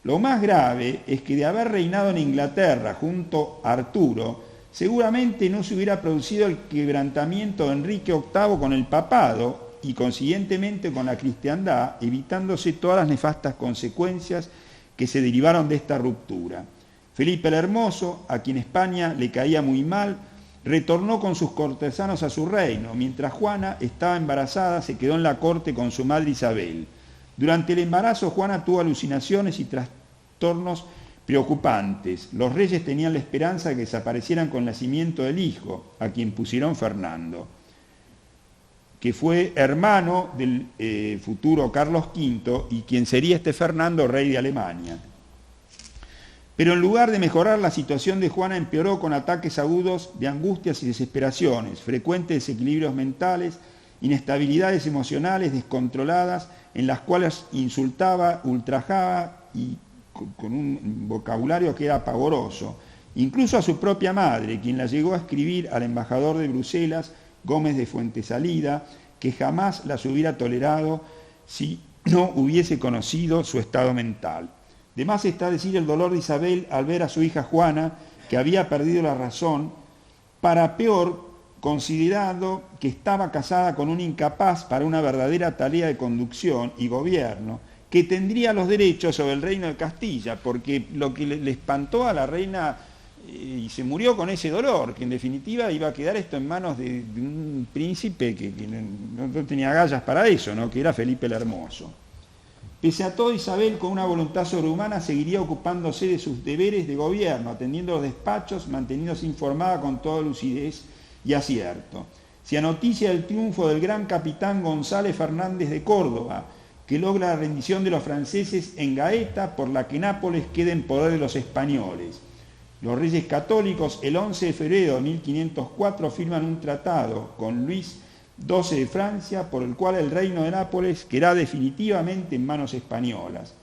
Lo más grave es que de haber reinado en Inglaterra junto a Arturo, seguramente no se hubiera producido el quebrantamiento de Enrique VIII con el papado y consiguientemente con la cristiandad, evitándose todas las nefastas consecuencias que se derivaron de esta ruptura. Felipe el Hermoso, a quien España le caía muy mal, retornó con sus cortesanos a su reino. Mientras Juana estaba embarazada, se quedó en la corte con su madre Isabel. Durante el embarazo, Juana tuvo alucinaciones y trastornos preocupantes. Los reyes tenían la esperanza de que desaparecieran con el nacimiento del hijo, a quien pusieron Fernando, que fue hermano del futuro Carlos V y quien sería este Fernando rey de Alemania. Pero en lugar de mejorar, la situación de Juana empeoró con ataques agudos de angustias y desesperaciones, frecuentes desequilibrios mentales, inestabilidades emocionales descontroladas, en las cuales insultaba, ultrajaba y con un vocabulario que era pavoroso, incluso a su propia madre, quien la llegó a escribir al embajador de Bruselas, Gómez de Fuentesalida, que jamás las hubiera tolerado si no hubiese conocido su estado mental. De más está decir el dolor de Isabel al ver a su hija Juana, que había perdido la razón, para peor, considerado que estaba casada con un incapaz para una verdadera tarea de conducción y gobierno, que tendría los derechos sobre el reino de Castilla, porque lo que le espantó a la reina, y se murió con ese dolor, que en definitiva iba a quedar esto en manos de un príncipe que no tenía agallas para eso, ¿no? Que era Felipe el Hermoso. Pese a todo, Isabel, con una voluntad sobrehumana, seguiría ocupándose de sus deberes de gobierno, atendiendo los despachos, manteniéndose informada con toda lucidez y acierto. Se anoticia el triunfo del gran capitán González Fernández de Córdoba, que logra la rendición de los franceses en Gaeta, por la que Nápoles queda en poder de los españoles. Los reyes católicos, el 11 de febrero de 1504, firman un tratado con Luis XII de Francia, por el cual el reino de Nápoles quedará definitivamente en manos españolas.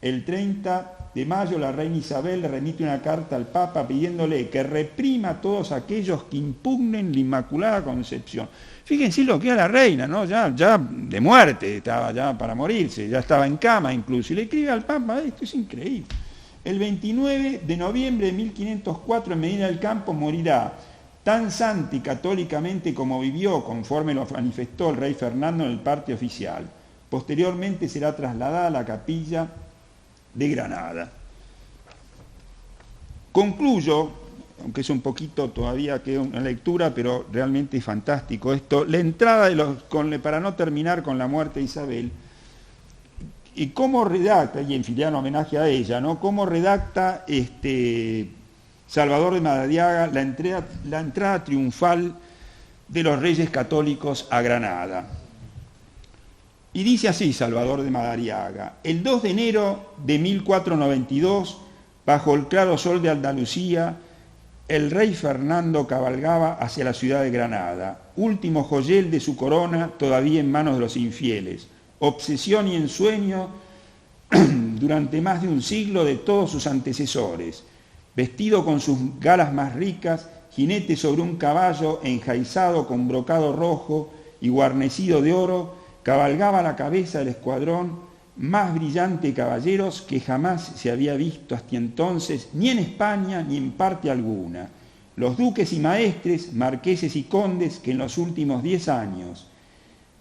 El 30 de mayo la reina Isabel le remite una carta al Papa pidiéndole que reprima a todos aquellos que impugnen la Inmaculada Concepción. Fíjense lo que era la reina, ¿no? Ya de muerte, estaba ya para morirse, ya estaba en cama incluso, y le escribe al Papa: esto es increíble. El 29 de noviembre de 1504 en Medina del Campo morirá, tan santa y católicamente como vivió, conforme lo manifestó el rey Fernando en el parte oficial. Posteriormente será trasladada a la capilla de Granada. Concluyo, aunque es un poquito todavía queda una lectura, pero realmente es fantástico esto, la entrada para no terminar con la muerte de Isabel, y cómo redacta, y en filial homenaje a ella, ¿no? Cómo redacta Salvador de Madariaga la entrada triunfal de los reyes católicos a Granada. Y dice así Salvador de Madariaga: el 2 de enero de 1492, bajo el claro sol de Andalucía, el rey Fernando cabalgaba hacia la ciudad de Granada, último joyel de su corona todavía en manos de los infieles, obsesión y ensueño durante más de un siglo de todos sus antecesores. Vestido con sus galas más ricas, jinete sobre un caballo enjaizado con brocado rojo y guarnecido de oro, cabalgaba a la cabeza del escuadrón más brillante de caballeros que jamás se había visto hasta entonces, ni en España ni en parte alguna. Los duques y maestres, marqueses y condes que en los últimos 10 años,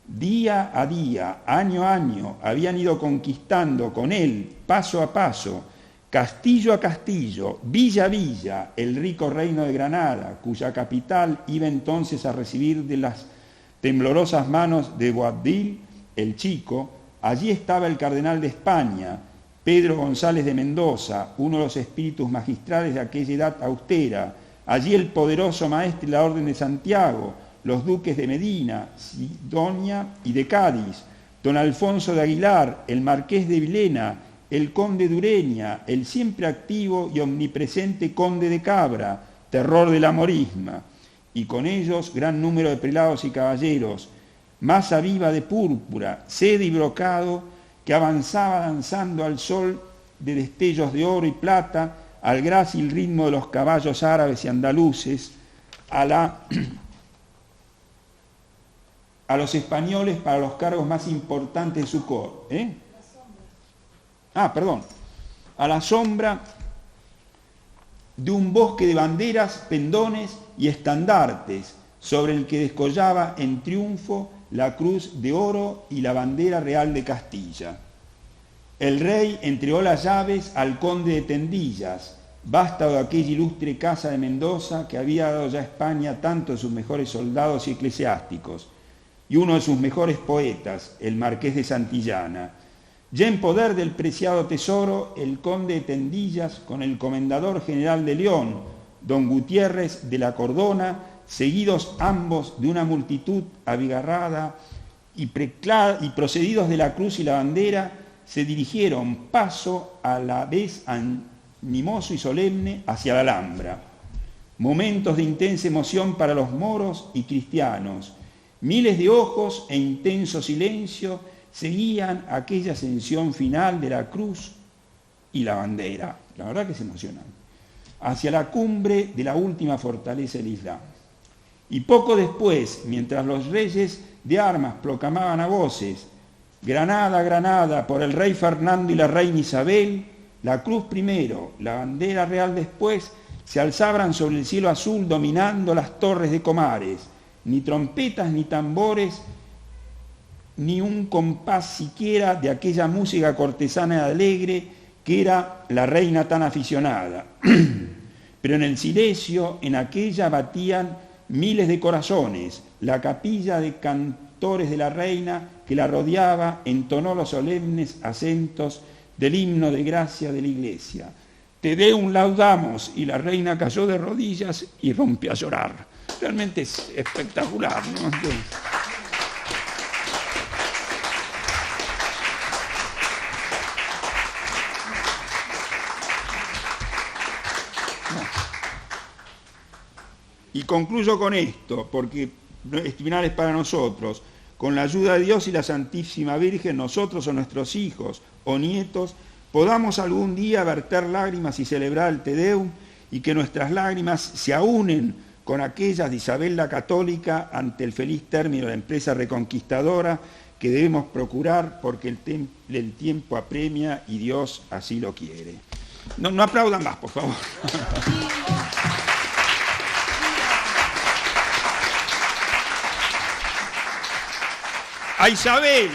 día a día, año a año, habían ido conquistando con él, paso a paso, castillo a castillo, villa a villa, el rico reino de Granada, cuya capital iba entonces a recibir de las temblorosas manos de Boabdil el Chico. Allí estaba el cardenal de España, Pedro González de Mendoza, uno de los espíritus magistrales de aquella edad austera. Allí el poderoso maestre de la Orden de Santiago, los duques de Medina, Sidonia y de Cádiz, don Alfonso de Aguilar, el marqués de Vilena, el conde de Ureña, el siempre activo y omnipresente conde de Cabra, terror de la morisma, y con ellos gran número de prelados y caballeros, masa viva de púrpura, seda y brocado, que avanzaba danzando al sol de destellos de oro y plata, al grácil ritmo de los caballos árabes y andaluces, a los españoles para los cargos más importantes de su corte. A la sombra de un bosque de banderas, pendones y estandartes, sobre el que descollaba en triunfo la cruz de oro y la bandera real de Castilla. El rey entregó las llaves al conde de Tendillas, vástago de aquella ilustre casa de Mendoza que había dado ya a España tanto de sus mejores soldados y eclesiásticos, y uno de sus mejores poetas, el marqués de Santillana. Ya en poder del preciado tesoro, el conde de Tendillas, con el comendador general de León, don Gutiérrez de la Cordona, seguidos ambos de una multitud abigarrada y procedidos de la cruz y la bandera, se dirigieron paso a la vez mimoso y solemne hacia la Alhambra. Momentos de intensa emoción para los moros y cristianos. Miles de ojos e intenso silencio seguían aquella ascensión final de la cruz y la bandera. La verdad que es emocionante. Hacia la cumbre de la última fortaleza del Islam. Y poco después, mientras los reyes de armas proclamaban a voces Granada, Granada, por el rey Fernando y la reina Isabel, la cruz primero, la bandera real después, se alzaban sobre el cielo azul dominando las torres de Comares. Ni trompetas ni tambores, ni un compás siquiera de aquella música cortesana y alegre que era la reina tan aficionada. Pero en el silencio, en aquella batían miles de corazones. La capilla de cantores de la reina que la rodeaba entonó los solemnes acentos del himno de gracia de la iglesia. Te Deum laudamos, y la reina cayó de rodillas y rompió a llorar. Realmente es espectacular, ¿no? Y concluyo con esto, porque este final es para nosotros. Con la ayuda de Dios y la Santísima Virgen, nosotros o nuestros hijos o nietos podamos algún día verter lágrimas y celebrar el Te Deum, y que nuestras lágrimas se aúnen con aquellas de Isabel la Católica ante el feliz término de la empresa reconquistadora que debemos procurar porque el tiempo apremia y Dios así lo quiere. No aplaudan más, por favor. A Isabel.